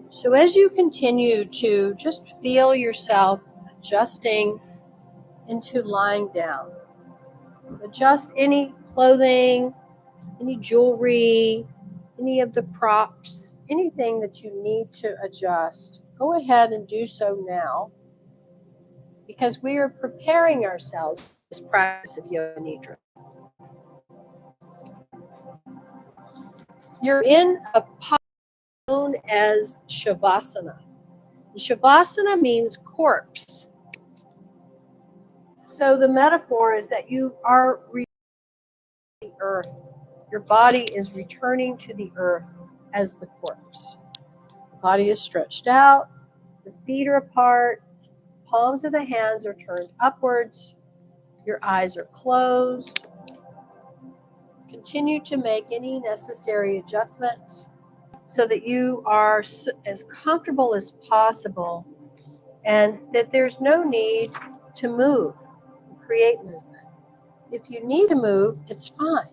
Speaker 1: So as you continue to just feel yourself adjusting into lying down, adjust any clothing, any jewelry, any of the props, anything that you need to adjust, go ahead and do so now, because we are preparing ourselves for this practice of Yoga Nidra. You're in a posture known as Shavasana. Shavasana means corpse. So the metaphor is that you are returning to the earth. Your body is returning to the earth as the corpse. The body is stretched out, the feet are apart, palms of the hands are turned upwards, your eyes are closed. Continue to make any necessary adjustments so that you are as comfortable as possible and that there's no need to move, create movement. If you need to move, it's fine.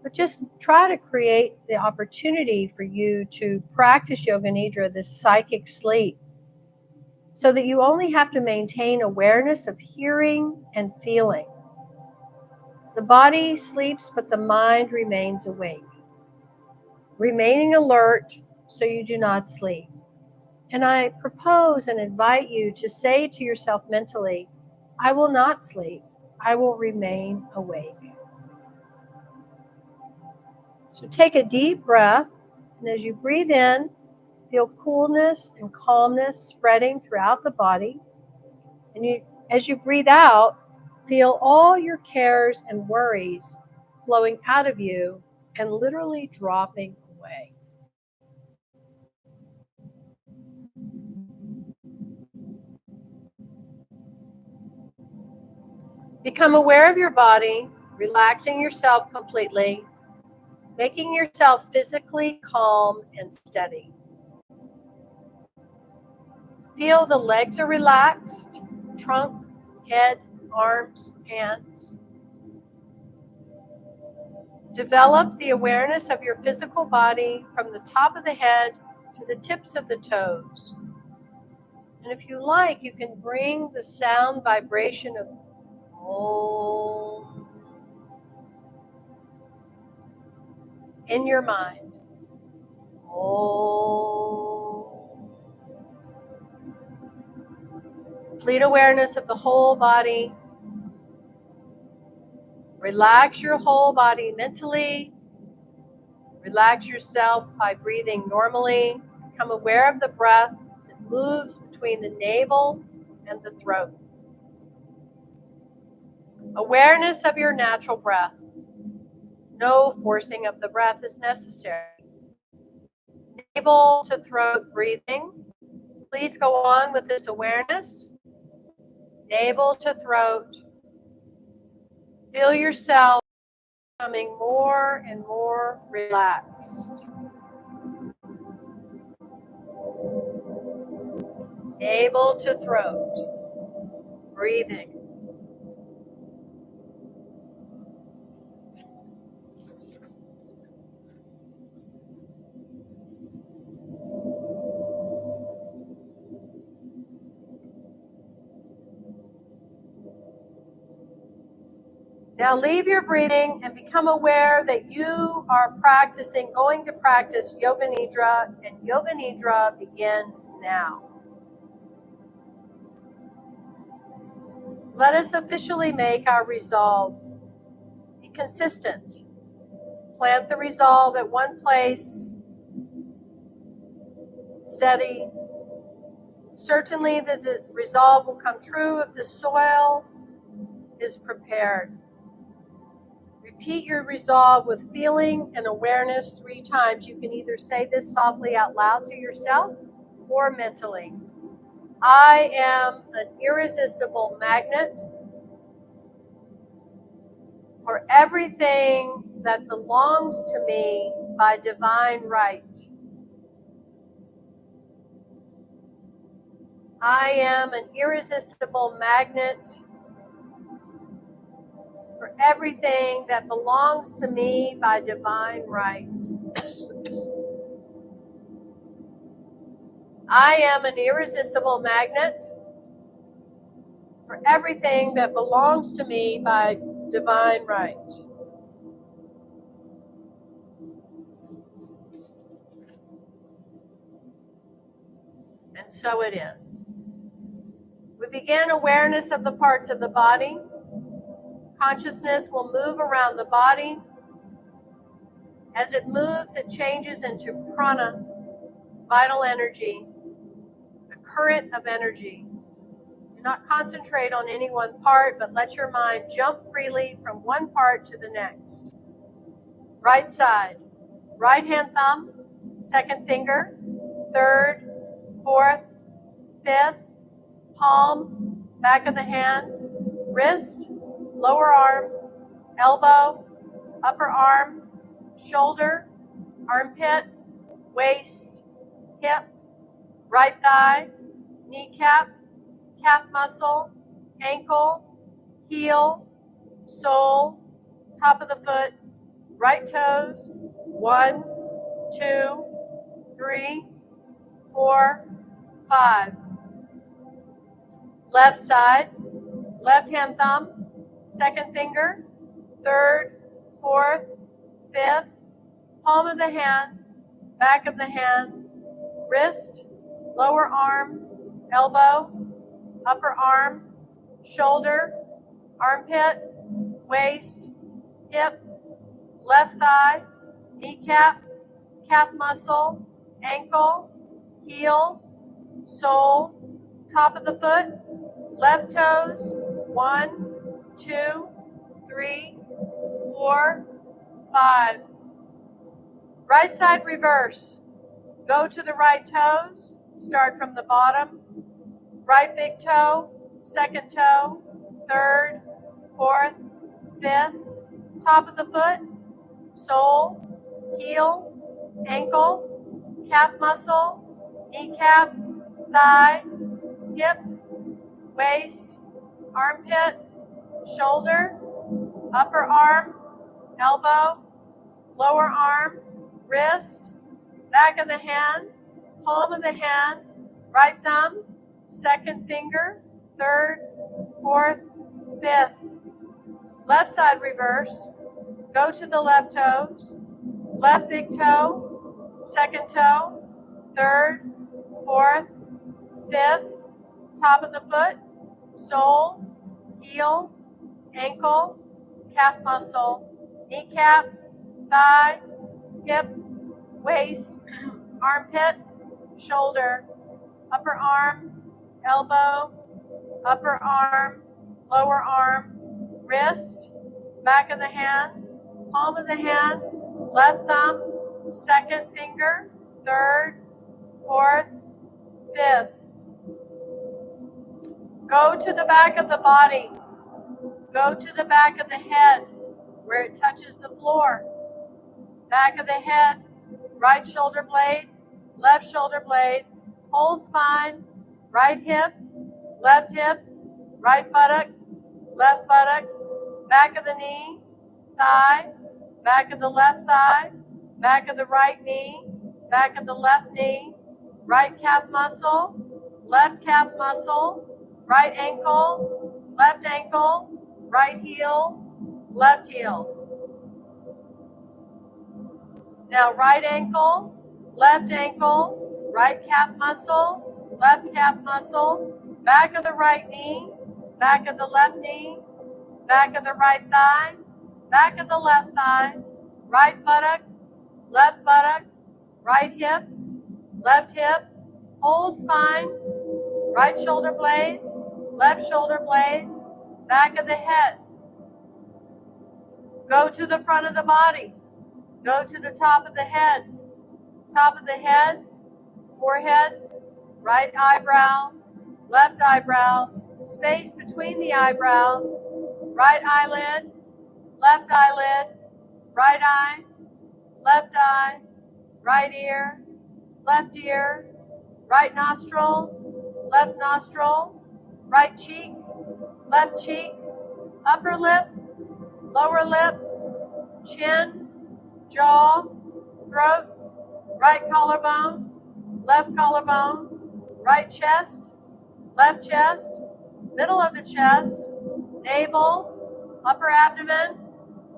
Speaker 1: But just try to create the opportunity for you to practice Yoga Nidra, this psychic sleep, so that you only have to maintain awareness of hearing and feeling. The body sleeps, but the mind remains awake, remaining alert so you do not sleep. And I propose and invite you to say to yourself mentally, I will not sleep. I will remain awake. So take a deep breath, and as you breathe in, feel coolness and calmness spreading throughout the body. And as you breathe out, feel all your cares and worries flowing out of you and literally dropping away. Become aware of your body, relaxing yourself completely, making yourself physically calm and steady. Feel the legs are relaxed, trunk, head, arms, hands. Develop the awareness of your physical body from the top of the head to the tips of the toes. And if you like, you can bring the sound vibration of Om in your mind. Om. Complete awareness of the whole body. Relax your whole body mentally. Relax yourself by breathing normally. Become aware of the breath as it moves between the navel and the throat. Awareness of your natural breath. No forcing of the breath is necessary. Navel to throat breathing. Please go on with this awareness. Navel to throat. Feel yourself becoming more and more relaxed. Navel to throat. Breathing. Now leave your breathing and become aware that you are going to practice Yoga Nidra, and Yoga Nidra begins now. Let us officially make our resolve. Be consistent. Plant the resolve at one place. Steady. Certainly the resolve will come true if the soil is prepared. Repeat your resolve with feeling and awareness 3 times. You can either say this softly out loud to yourself or mentally. I am an irresistible magnet for everything that belongs to me by divine right. I am an irresistible magnet for everything that belongs to me by divine right. I am an irresistible magnet for everything that belongs to me by divine right. And so it is. We begin awareness of the parts of the body. Consciousness will move around the body. As it moves, it changes into prana, vital energy, a current of energy. Do not concentrate on any one part, but let your mind jump freely from one part to the next. Right side, right hand thumb, second finger, third, fourth, fifth, palm, back of the hand, wrist, lower arm, elbow, upper arm, shoulder, armpit, waist, hip, right thigh, kneecap, calf muscle, ankle, heel, sole, top of the foot, right toes, 1, 2, 3, 4, 5. Left side, left hand thumb, second finger, third, fourth, fifth, palm of the hand, back of the hand, wrist, lower arm, elbow, upper arm, shoulder, armpit, waist, hip, left thigh, kneecap, calf muscle, ankle, heel, sole, top of the foot, left toes, 1, 2, 3, 4, 5. Right side reverse. Go to the right toes, start from the bottom, right big toe, second toe, third, fourth, fifth, top of the foot, sole, heel, ankle, calf muscle, kneecap, thigh, hip, waist, armpit, shoulder, upper arm, elbow, lower arm, wrist, back of the hand, palm of the hand, right thumb, second finger, third, fourth, fifth. Left side reverse. Go to the left toes, left big toe, second toe, third, fourth, fifth, top of the foot, sole, heel, ankle, calf muscle, kneecap, thigh, hip, waist, armpit, shoulder, upper arm, elbow, upper arm, lower arm, wrist, back of the hand, palm of the hand, left thumb, second finger, third, fourth, fifth. Go to the back of the body. Go to the back of the head where it touches the floor. Back of the head, right shoulder blade, left shoulder blade, whole spine, right hip, right buttock, left buttock, back of the knee, thigh, back of the left thigh, back of the right knee, back of the left knee, right calf muscle, right ankle, right heel, left heel. Now right ankle, right calf muscle, left calf muscle, back of the right knee, back of the left knee, back of the right thigh, back of the left thigh, right buttock, right hip, whole spine, right shoulder blade, left shoulder blade, back of the head. Go to the front of the body. Go to the top of the head, forehead, right eyebrow, left eyebrow, space between the eyebrows, right eyelid, right eye, left eye, right ear, right nostril, right cheek, upper lip, lower lip, chin, jaw, throat, right collarbone, left collarbone, right chest, left chest, middle of the chest, navel, upper abdomen,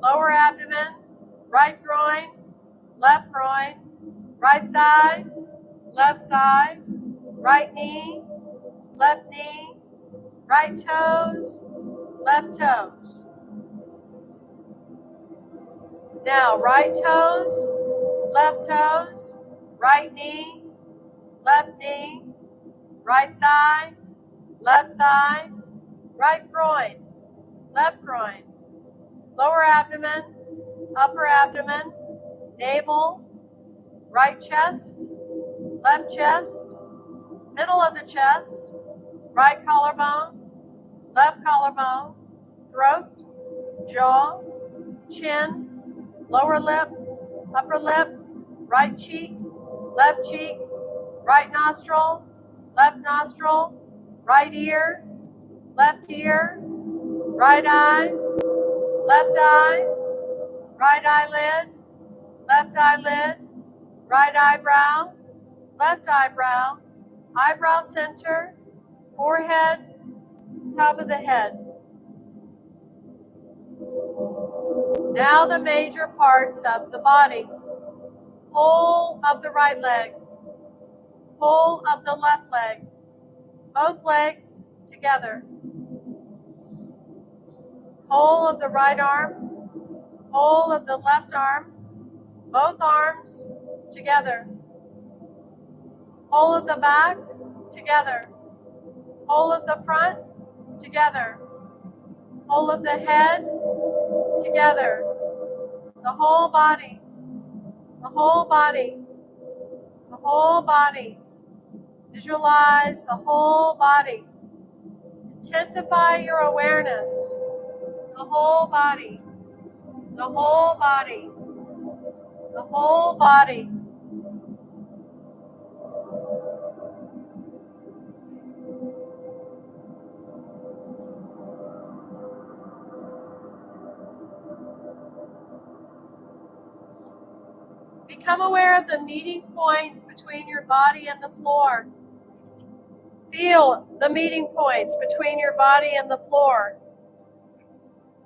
Speaker 1: lower abdomen, right groin, left groin, right thigh, left thigh, right knee, left knee, right toes, left toes. Now, right toes, right knee, right thigh, left thigh, right groin, left groin, lower abdomen, upper abdomen, navel, right chest, left chest, middle of the chest, right collarbone, left collarbone, throat, jaw, chin, lower lip, upper lip, right cheek, right nostril, right ear, right eye, right eyelid, right eyebrow, eyebrow center, forehead, top of the head. Now the major parts of the body. Pull of the right leg, pull of the left leg, both legs together. Pull of the right arm, pull of the left arm, both arms together. Pull of the back together. Pull of the front together. Pull of the head together. The whole body, the whole body, the whole body. Visualize the whole body. Intensify your awareness. The whole body, the whole body, the whole body. Become aware of the meeting points between your body and the floor. Feel the meeting points between your body and the floor.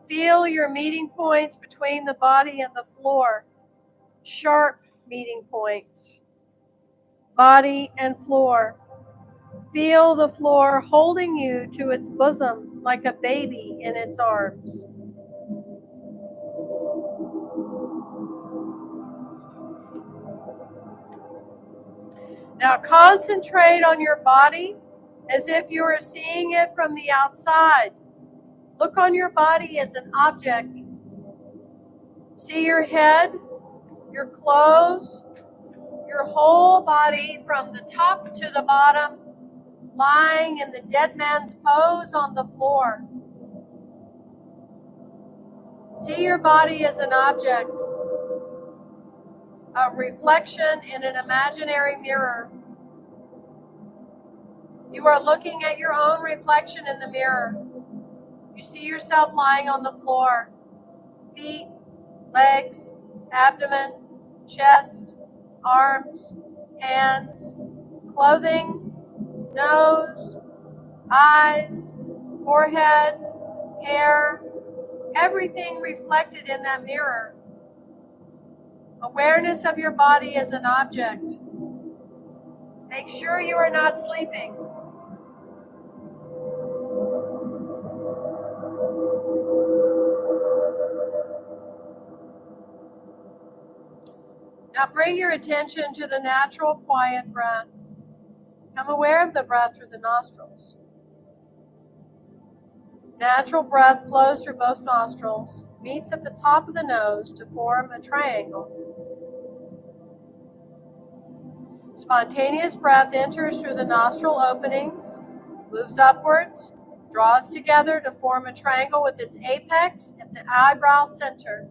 Speaker 1: Feel your meeting points between the body and the floor. Sharp meeting points. Body and floor. Feel the floor holding you to its bosom like a baby in its arms. Now concentrate on your body as if you are seeing it from the outside. Look on your body as an object. See your head, your clothes, your whole body from the top to the bottom, lying in the dead man's pose on the floor. See your body as an object, a reflection in an imaginary mirror. You are looking at your own reflection in the mirror. You see yourself lying on the floor. Feet, legs, abdomen, chest, arms, hands, clothing, nose, eyes, forehead, hair, everything reflected in that mirror. Awareness of your body as an object. Make sure you are not sleeping. Now bring your attention to the natural quiet breath. Become aware of the breath through the nostrils. Natural breath flows through both nostrils, meets at the top of the nose to form a triangle. Spontaneous breath enters through the nostril openings Moves upwards, draws together to form a triangle with its apex at the eyebrow center.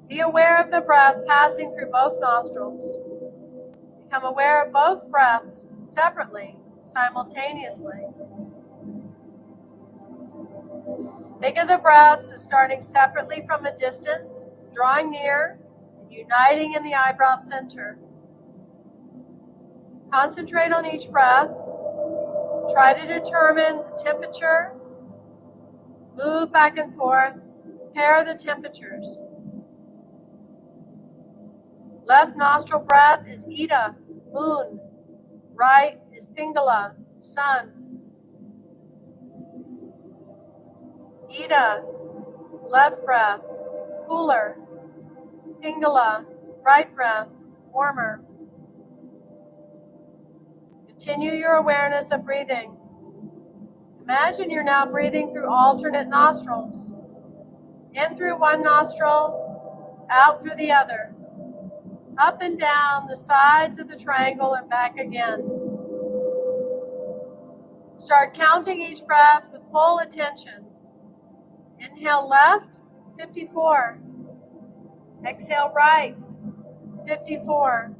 Speaker 1: Be aware of the breath passing through both nostrils. Become aware of both breaths separately, simultaneously. Think of the breaths as starting separately from a distance, drawing near, and uniting in the eyebrow center. Concentrate on each breath. Try to determine the temperature. Move back and forth. Pair the temperatures. Left nostril breath is Ida, moon. Right is Pingala, sun. Ida, left breath, cooler. Pingala, right breath, warmer. Continue your awareness of breathing. Imagine you're now breathing through alternate nostrils. In through one nostril, out through the other. Up and down the sides of the triangle and back again. Start counting each breath with full attention. Inhale left, 54. Exhale right, 54.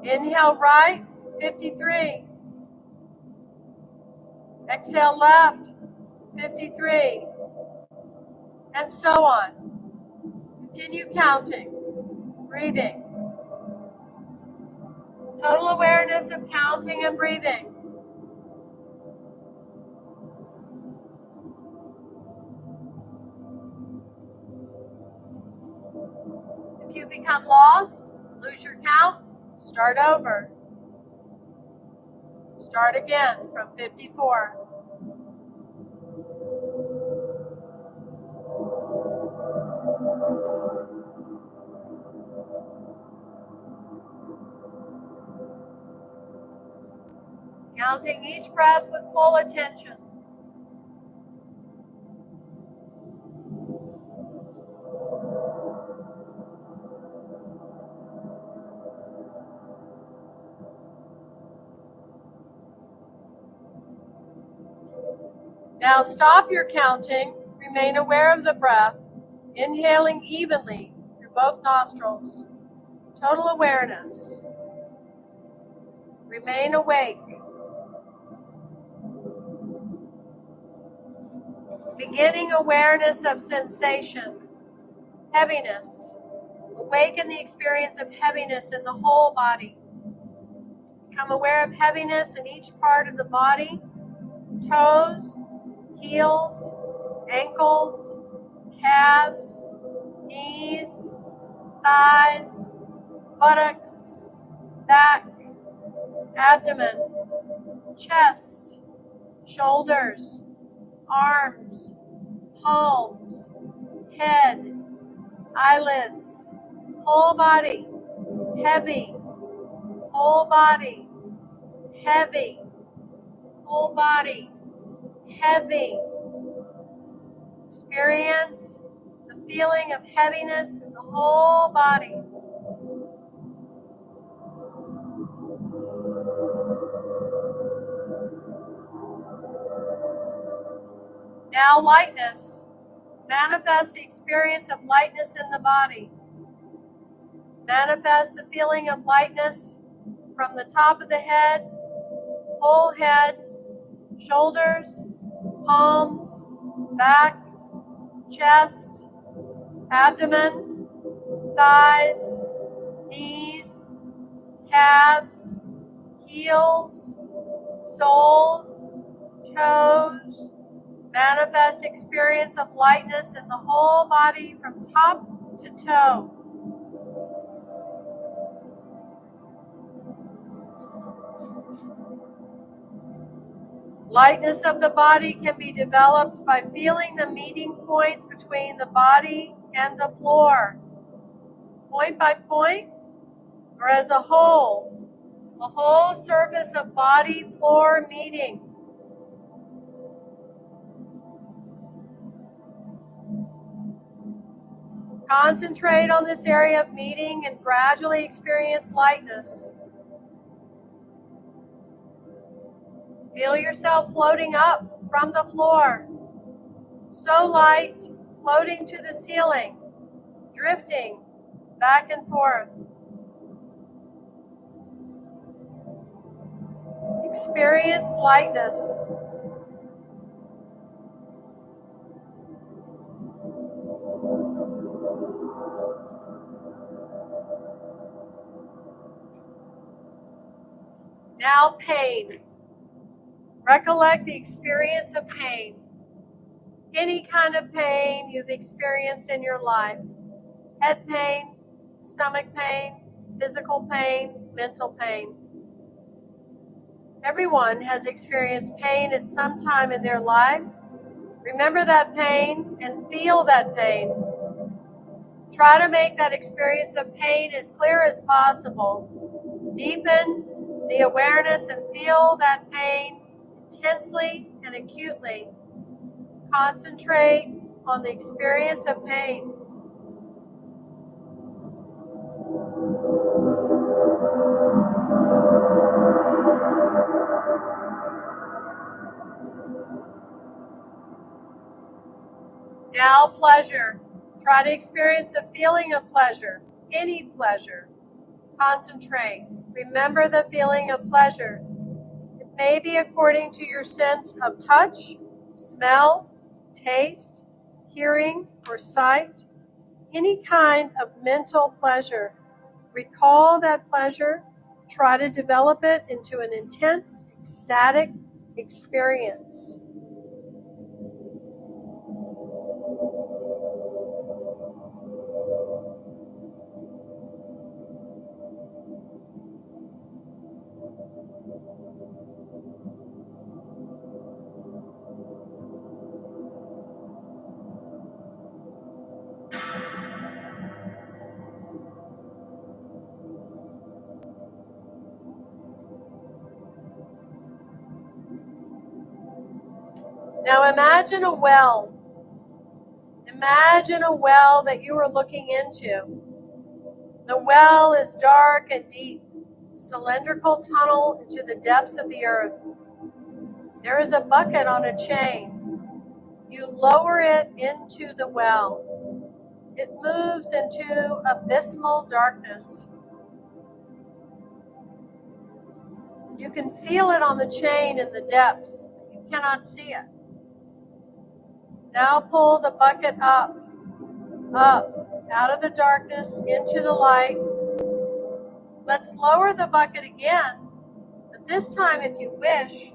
Speaker 1: Inhale right, 53. Exhale left, 53. And so on. Continue counting, breathing. Total awareness of counting and breathing. If you become lost, lose your count, start over. Start again from 54. Counting each breath with full attention. Now stop your counting. Remain aware of the breath, inhaling evenly through both nostrils. Total awareness. Remain awake. Beginning awareness of sensation, heaviness. Awaken the experience of heaviness in the whole body. Become aware of heaviness in each part of the body, toes, heels, ankles, calves, knees, thighs, buttocks, back, abdomen, chest, shoulders, arms, palms, head, eyelids, whole body, heavy, whole body, heavy, whole body, heavy. Experience the feeling of heaviness in the whole body. Now lightness. Manifest the experience of lightness in the body. Manifest the feeling of lightness from the top of the head, whole head, shoulders, palms, back, chest, abdomen, thighs, knees, calves, heels, soles, toes. Manifest experience of lightness in the whole body from top to toe. Lightness of the body can be developed by feeling the meeting points between the body and the floor, point by point, or as a whole surface of body floor meeting. Concentrate on this area of meeting and gradually experience lightness. Feel yourself floating up from the floor. So light, floating to the ceiling, drifting back and forth. Experience lightness. Now pain. Recollect the experience of pain. Any kind of pain you've experienced in your life. Head pain, stomach pain, physical pain, mental pain. Everyone has experienced pain at some time in their life. Remember that pain and feel that pain. Try to make that experience of pain as clear as possible. Deepen the awareness and feel that pain intensely and acutely. Concentrate on the experience of pain. Now pleasure. Try to experience the feeling of pleasure, any pleasure. Concentrate. Remember the feeling of pleasure. It may be according to your sense of touch, smell, taste, hearing, or sight. Any kind of mental pleasure. Recall that pleasure. Try to develop it into an intense, ecstatic experience. Now imagine a well. Imagine a well that you are looking into. The well is dark and deep, cylindrical tunnel into the depths of the earth. There is a bucket on a chain. You lower it into the well. It moves into abysmal darkness. You can feel it on the chain in the depths. You cannot see it. Now pull the bucket up, out of the darkness into the light. Let's lower the bucket again, but this time, if you wish,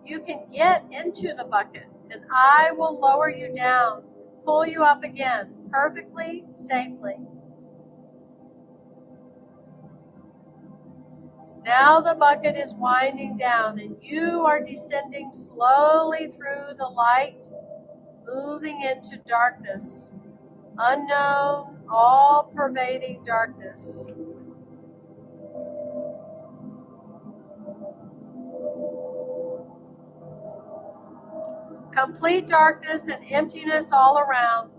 Speaker 1: you can get into the bucket, and I will lower you down, pull you up again, perfectly, safely. Now the bucket is winding down, and you are descending slowly through the light, moving into darkness, unknown, all-pervading darkness. Complete darkness and emptiness all around.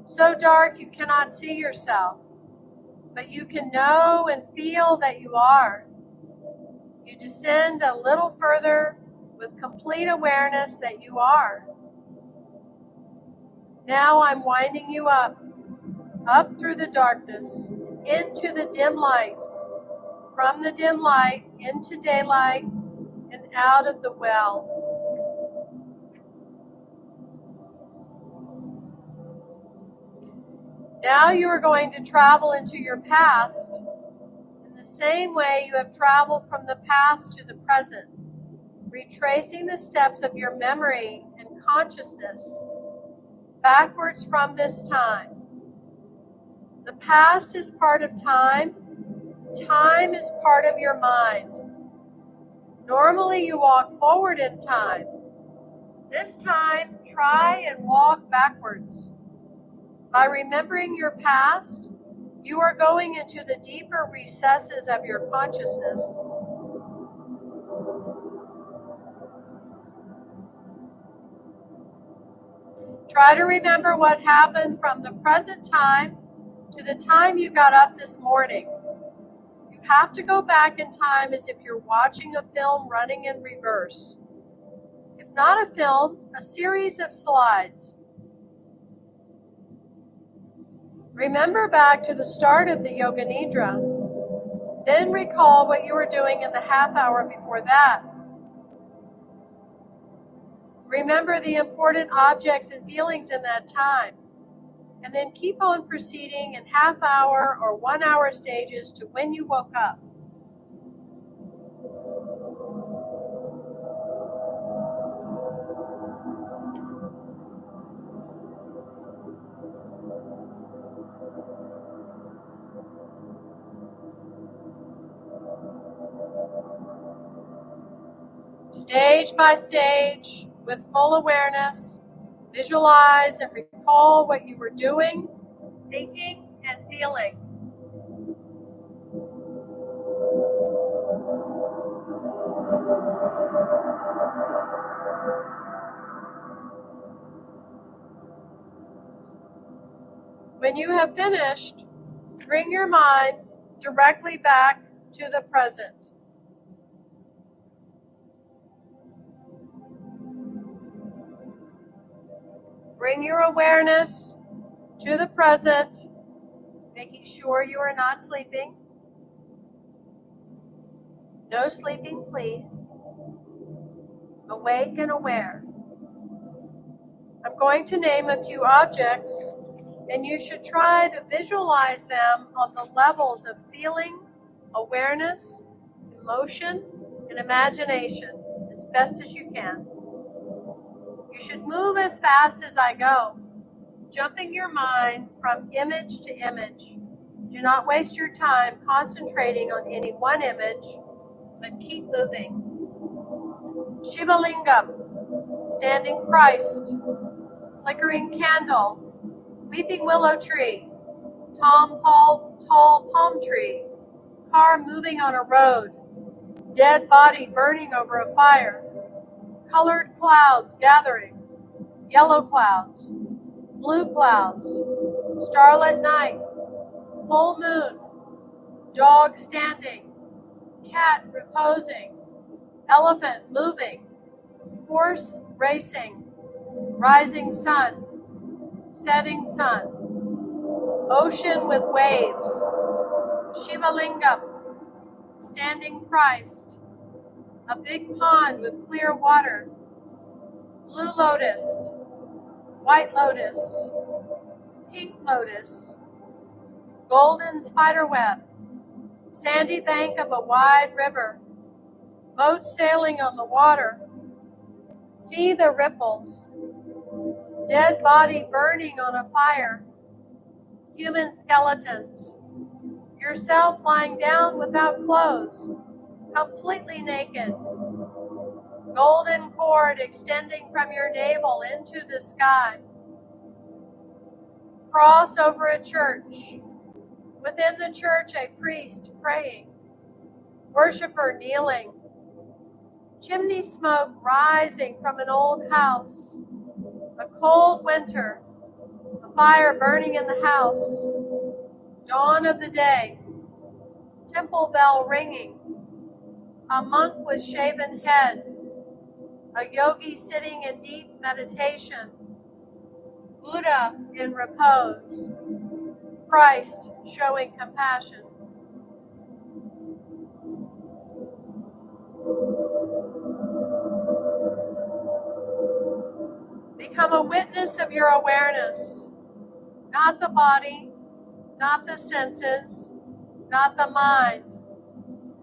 Speaker 1: So dark you cannot see yourself, but you can know and feel that you are. You descend a little further with complete awareness that you are. Now I'm winding you up through the darkness, into the dim light, from the dim light into daylight, and out of the well. Now you are going to travel into your past in the same way you have traveled from the past to the present, retracing the steps of your memory and consciousness backwards from this time. The past is part of time. Time is part of your mind. Normally you walk forward in time. This time, try and walk backwards. By remembering your past, you are going into the deeper recesses of your consciousness. Try to remember what happened from the present time to the time you got up this morning. You have to go back in time as if you're watching a film running in reverse. not a film, a series of slides. Remember back to the start of the Yoga Nidra. Then recall what you were doing in the half hour before that. Remember the important objects and feelings in that time. And then keep on proceeding in half hour or 1 hour stages to when you woke up. Stage by stage, with full awareness, visualize and recall what you were doing, thinking, and feeling. When you have finished, bring your mind directly back to the present. Bring your awareness to the present, making sure you are not sleeping. No sleeping, please. Awake and aware. I'm going to name a few objects, and you should try to visualize them on the levels of feeling, awareness, emotion, and imagination as best as you can. You should move as fast as I go, jumping your mind from image to image. Do not waste your time concentrating on any one image, but keep moving. Shiva Lingam, standing Christ, flickering candle, weeping willow tree, tall palm tree, car moving on a road, dead body burning over a fire, colored clouds gathering, yellow clouds, blue clouds, starlit night, full moon, dog standing, cat reposing, elephant moving, horse racing, rising sun, setting sun, ocean with waves, Shiva Lingam, standing Christ, a big pond with clear water, blue lotus, white lotus, pink lotus, golden spiderweb, sandy bank of a wide river, boat sailing on the water, see the ripples, dead body burning on a fire, human skeletons, yourself lying down without clothes, completely naked, golden cord extending from your navel into the sky, cross over a church, within the church a priest praying, worshiper kneeling, chimney smoke rising from an old house, a cold winter, a fire burning in the house, dawn of the day, temple bell ringing, a monk with shaven head, a yogi sitting in deep meditation, Buddha in repose, Christ showing compassion. Become a witness of your awareness, not the body, not the senses, not the mind,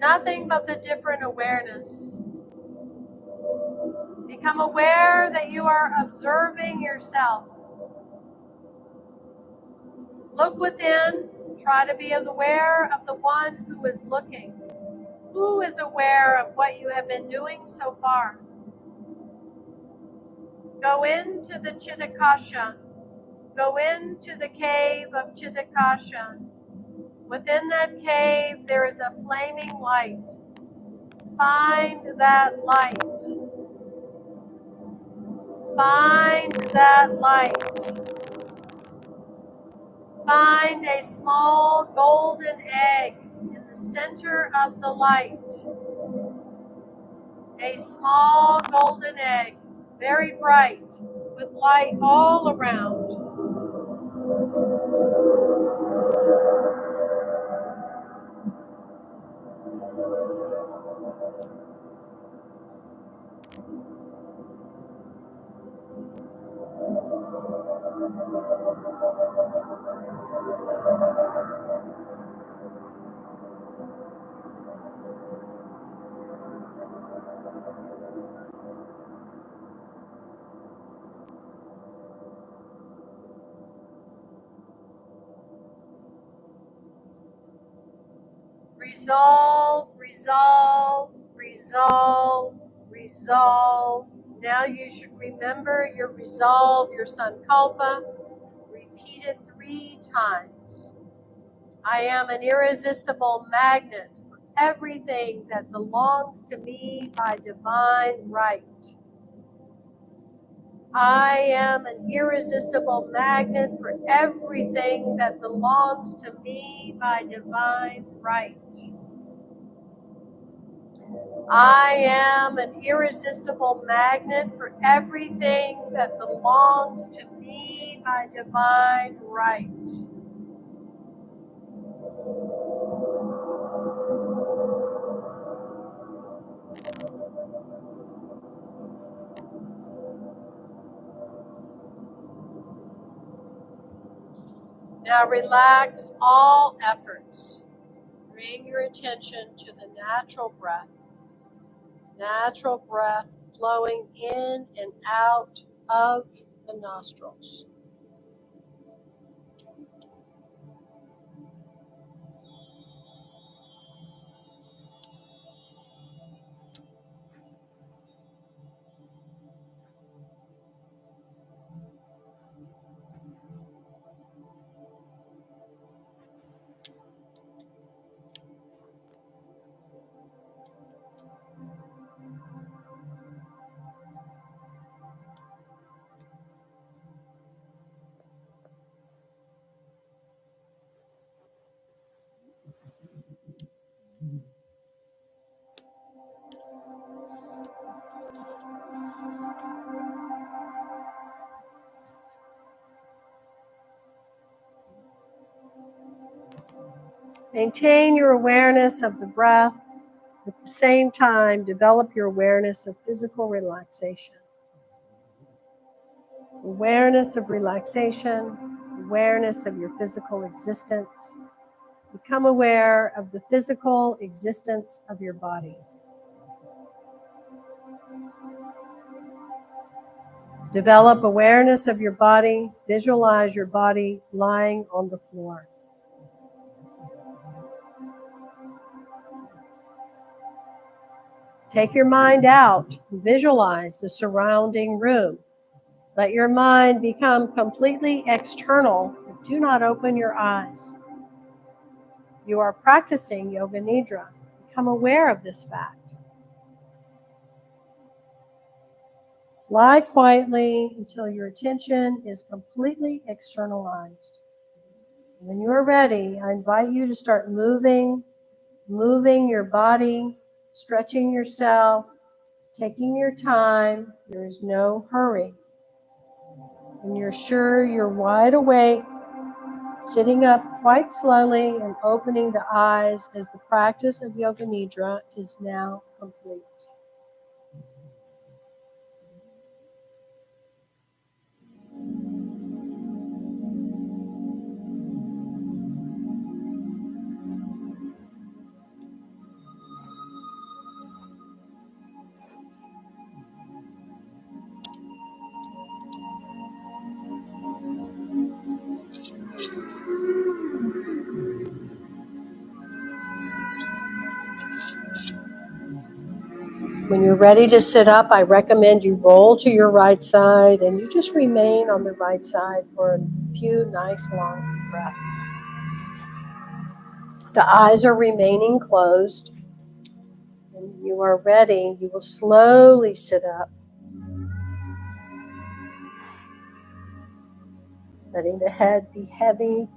Speaker 1: nothing but the different awareness. Become aware that you are observing yourself. Look within, try to be aware of the one who is looking. Who is aware of what you have been doing so far? Go into the Chitakasha. Go into the cave of Chitakasha. Within that cave there is a flaming light. Find that light. Find that light. Find a small golden egg in the center of the light. A small golden egg. very bright, with light all around. Resolve, resolve, resolve, resolve. Now you should remember your resolve, your sankalpa. Repeat it 3 times. I am an irresistible magnet for everything that belongs to me by divine right. I am an irresistible magnet for everything that belongs to me by divine right. I am an irresistible magnet for everything that belongs to me by divine right. Now relax all efforts. Bring your attention to the natural breath. Natural breath flowing in and out of the nostrils. Maintain your awareness of the breath. At the same time, develop your awareness of physical relaxation. Awareness of relaxation, awareness of your physical existence. Become aware of the physical existence of your body. Develop awareness of your body. Visualize your body lying on the floor. Take your mind out. Visualize the surrounding room. Let your mind become completely external. Do not open your eyes. You are practicing Yoga Nidra. Become aware of this fact. Lie quietly until your attention is completely externalized. When you are ready, I invite you to start moving your body, stretching yourself, taking your time. There is no hurry. When you're sure you're wide awake, sitting up quite slowly and opening the eyes as the practice of Yoga Nidra is now complete. When you're ready to sit up, I recommend you roll to your right side and you just remain on the right side for a few nice long breaths. The eyes are remaining closed. When you are ready, you will slowly sit up, letting the head be heavy.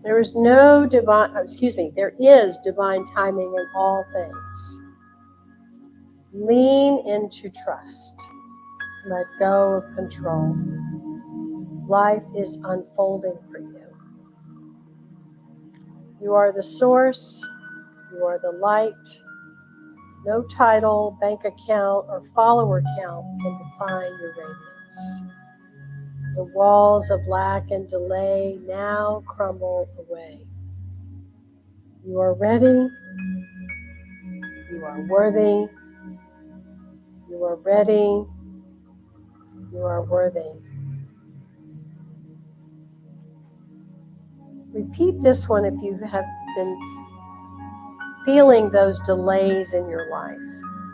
Speaker 1: There is divine timing in all things. Lean into trust. Let go of control. Life is unfolding for you. You are the source. You are the light. No title, bank account, or follower count can define your radiance. The walls of lack and delay now crumble away. You are ready. You are worthy. You are ready. You are worthy. Repeat this one if you have been feeling those delays in your life.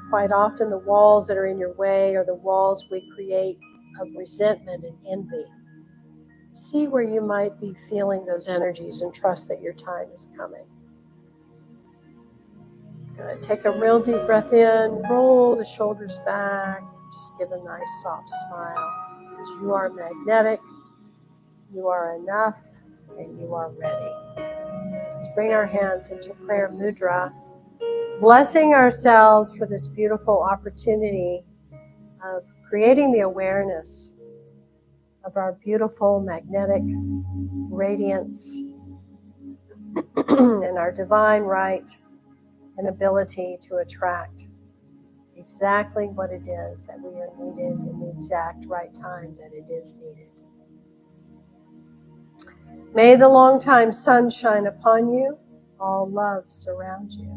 Speaker 1: Quite often the walls that are in your way are the walls we create of resentment and envy. See where you might be feeling those energies and trust that your time is coming. Good. Take a real deep breath in, roll the shoulders back, just give a nice soft smile. Because you are magnetic, you are enough, and you are ready. Let's bring our hands into prayer mudra, blessing ourselves for this beautiful opportunity of creating the awareness of our beautiful magnetic radiance and our divine right and ability to attract exactly what it is that we are needed in the exact right time that it is needed. May the long time sun shine upon you, all love surround you,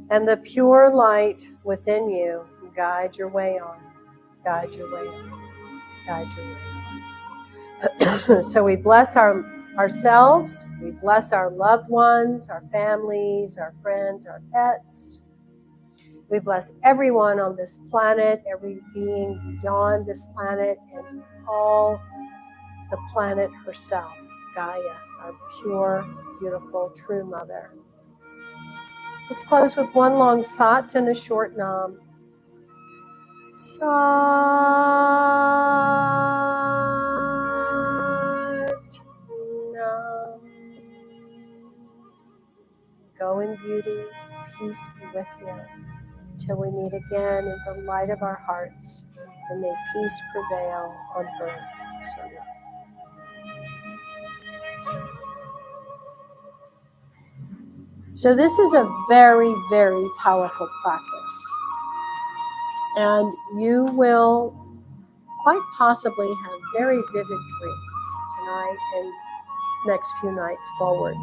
Speaker 1: and the pure light within you guide your way on, guide your way on, guide your way on. So we bless ourselves, we bless our loved ones, our families, our friends, our pets. We bless everyone on this planet, every being beyond this planet, and all the planet herself, Gaia, our pure, beautiful, true mother. Let's close with one long sat and a short nam. Sat Nam. Go in beauty, peace be with you. Till we meet again in the light of our hearts, and may peace prevail on earth. So this is a very, very powerful practice. And you will quite possibly have very vivid dreams tonight and next few nights forward.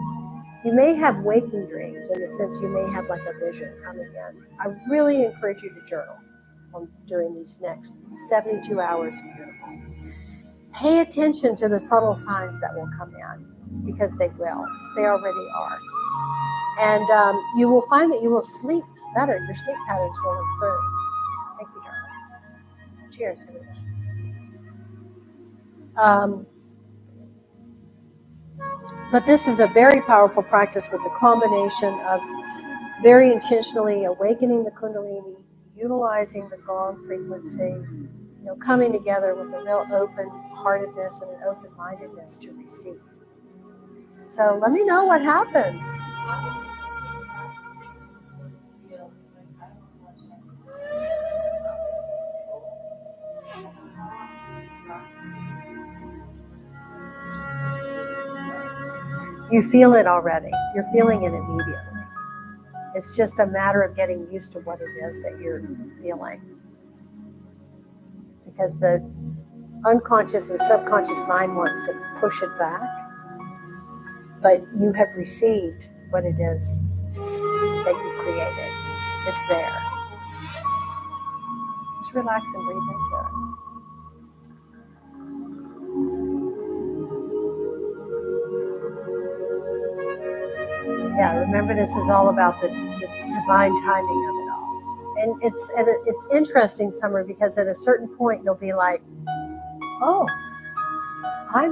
Speaker 1: You may have waking dreams in the sense you may have like a vision coming in. I really encourage you to journal during these next 72 hours of beautiful. Pay attention to the subtle signs that will come in, because they will. They already are. And you will find that you will sleep better. Your sleep patterns will improve. Thank you, darling. Cheers, everyone. But this is a very powerful practice with the combination of very intentionally awakening the Kundalini, utilizing the Gong frequency, coming together with a real open-heartedness and an open-mindedness to receive. So let me know what happens. You feel it already. You're feeling it immediately. It's just a matter of getting used to what it is that you're feeling. Because the unconscious and subconscious mind wants to push it back. But you have received what it is that you created. It's there. Just relax and breathe into it. Yeah, remember this is all about the divine timing of it all. And it's interesting, Summer, because at a certain point you'll be like, oh, I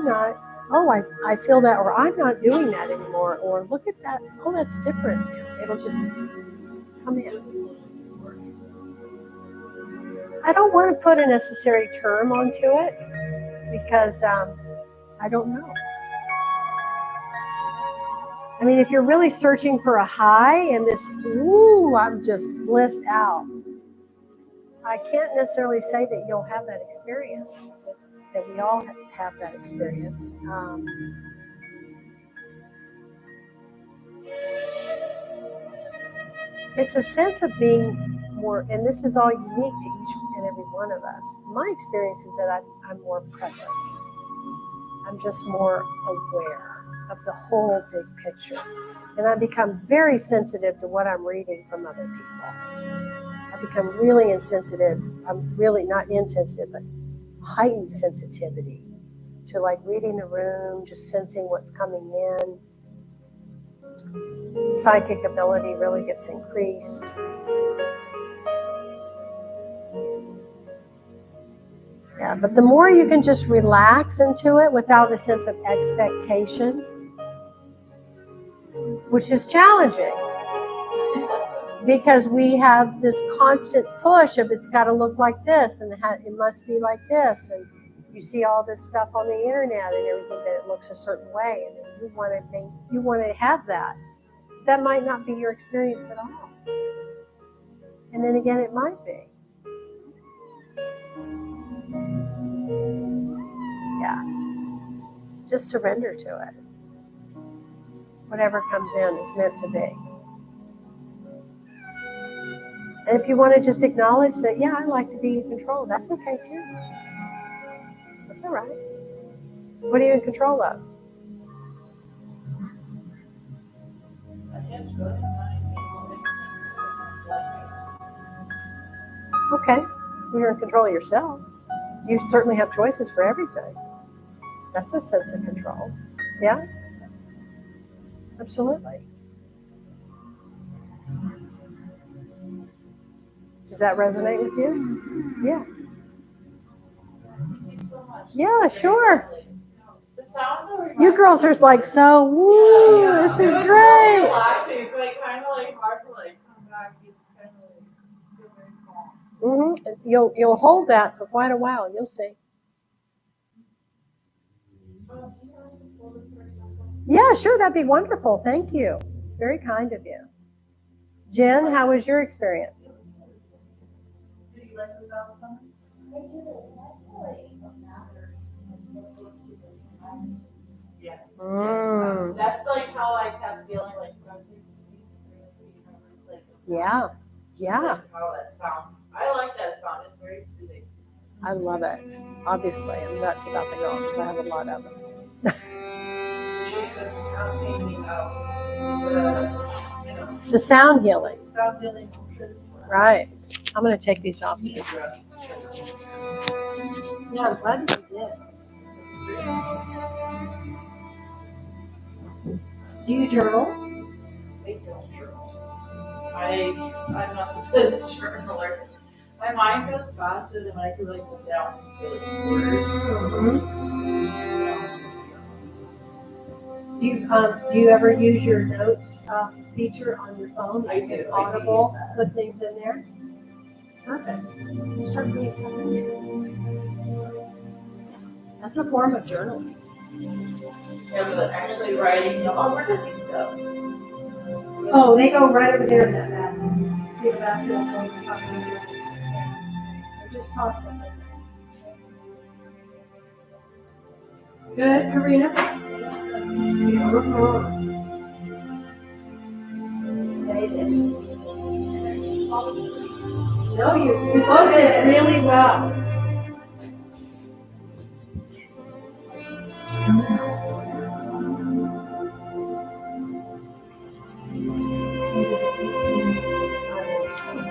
Speaker 1: feel that, or I'm not doing that anymore, or look at that, oh, that's different. It'll just come in. I don't want to put a necessary term onto it because I don't know. I mean, if you're really searching for a high and this, ooh, I'm just blissed out, I can't necessarily say that you'll have that experience, that we all have that experience. It's a sense of being more, and this is all unique to each and every one of us. My experience is that I'm more present. I'm just more aware of the whole big picture. And I become very sensitive to what I'm reading from other people. I become really insensitive. I'm really not insensitive, but heightened sensitivity to like reading the room, just sensing what's coming in. Psychic ability really gets increased. Yeah, but the more you can just relax into it without a sense of expectation, which is challenging because we have this constant push of it's got to look like this and it must be like this, and you see all this stuff on the internet and everything that it looks a certain way, and then you want to have that. That might not be your experience at all, and then again, it might be. Yeah, just surrender to it. Whatever comes in is meant to be. And if you want to just acknowledge that, yeah, I like to be in control, that's okay too. That's all right. What are you in control of?
Speaker 3: I guess really
Speaker 1: Okay, you're in control of yourself. You certainly have choices for everything. That's a sense of control. Yeah, absolutely. Does that resonate with you? Yeah.
Speaker 3: Thank you so much.
Speaker 1: Yeah, sure.
Speaker 3: The sound of
Speaker 1: You girls are like, so, woo, this is
Speaker 3: It was
Speaker 1: great.
Speaker 3: relaxing. It's like kind of like hard to like come back. You just kind of like feel very calm.
Speaker 1: You'll hold that for quite a while. You'll see.
Speaker 3: Do you want us to hold it for a second?
Speaker 1: Yeah, sure. That'd be wonderful. Thank you. It's very kind of you. Jen, how was your experience?
Speaker 3: Did you like the sound of something?
Speaker 2: I do. That's like a matter.
Speaker 3: Yes.
Speaker 1: Mm.
Speaker 3: That's like how I kept feeling like
Speaker 1: Yeah. Yeah.
Speaker 3: Like how that sound. I like that sound. It's very soothing.
Speaker 1: I love it. Obviously, I'm nuts about the gongs. I have a lot of them. The sound healing.
Speaker 3: Sound healing.
Speaker 1: Right. I'm going to take these off. Yeah, I'm glad you did. Do you journal?
Speaker 3: I don't journal. I'm not the best journaler. My mind goes faster than I can like put down into
Speaker 1: Do you ever use your notes feature on your phone?
Speaker 3: I do.
Speaker 1: Audible, put things in there. Perfect. So start doing something. That's a form of journaling.
Speaker 3: Yeah, but actually writing, where does these go?
Speaker 1: Oh, they go right over there in that basket. See the basket on the top of the So just toss them in. Good, Karina. Amazing. No, you both did really well.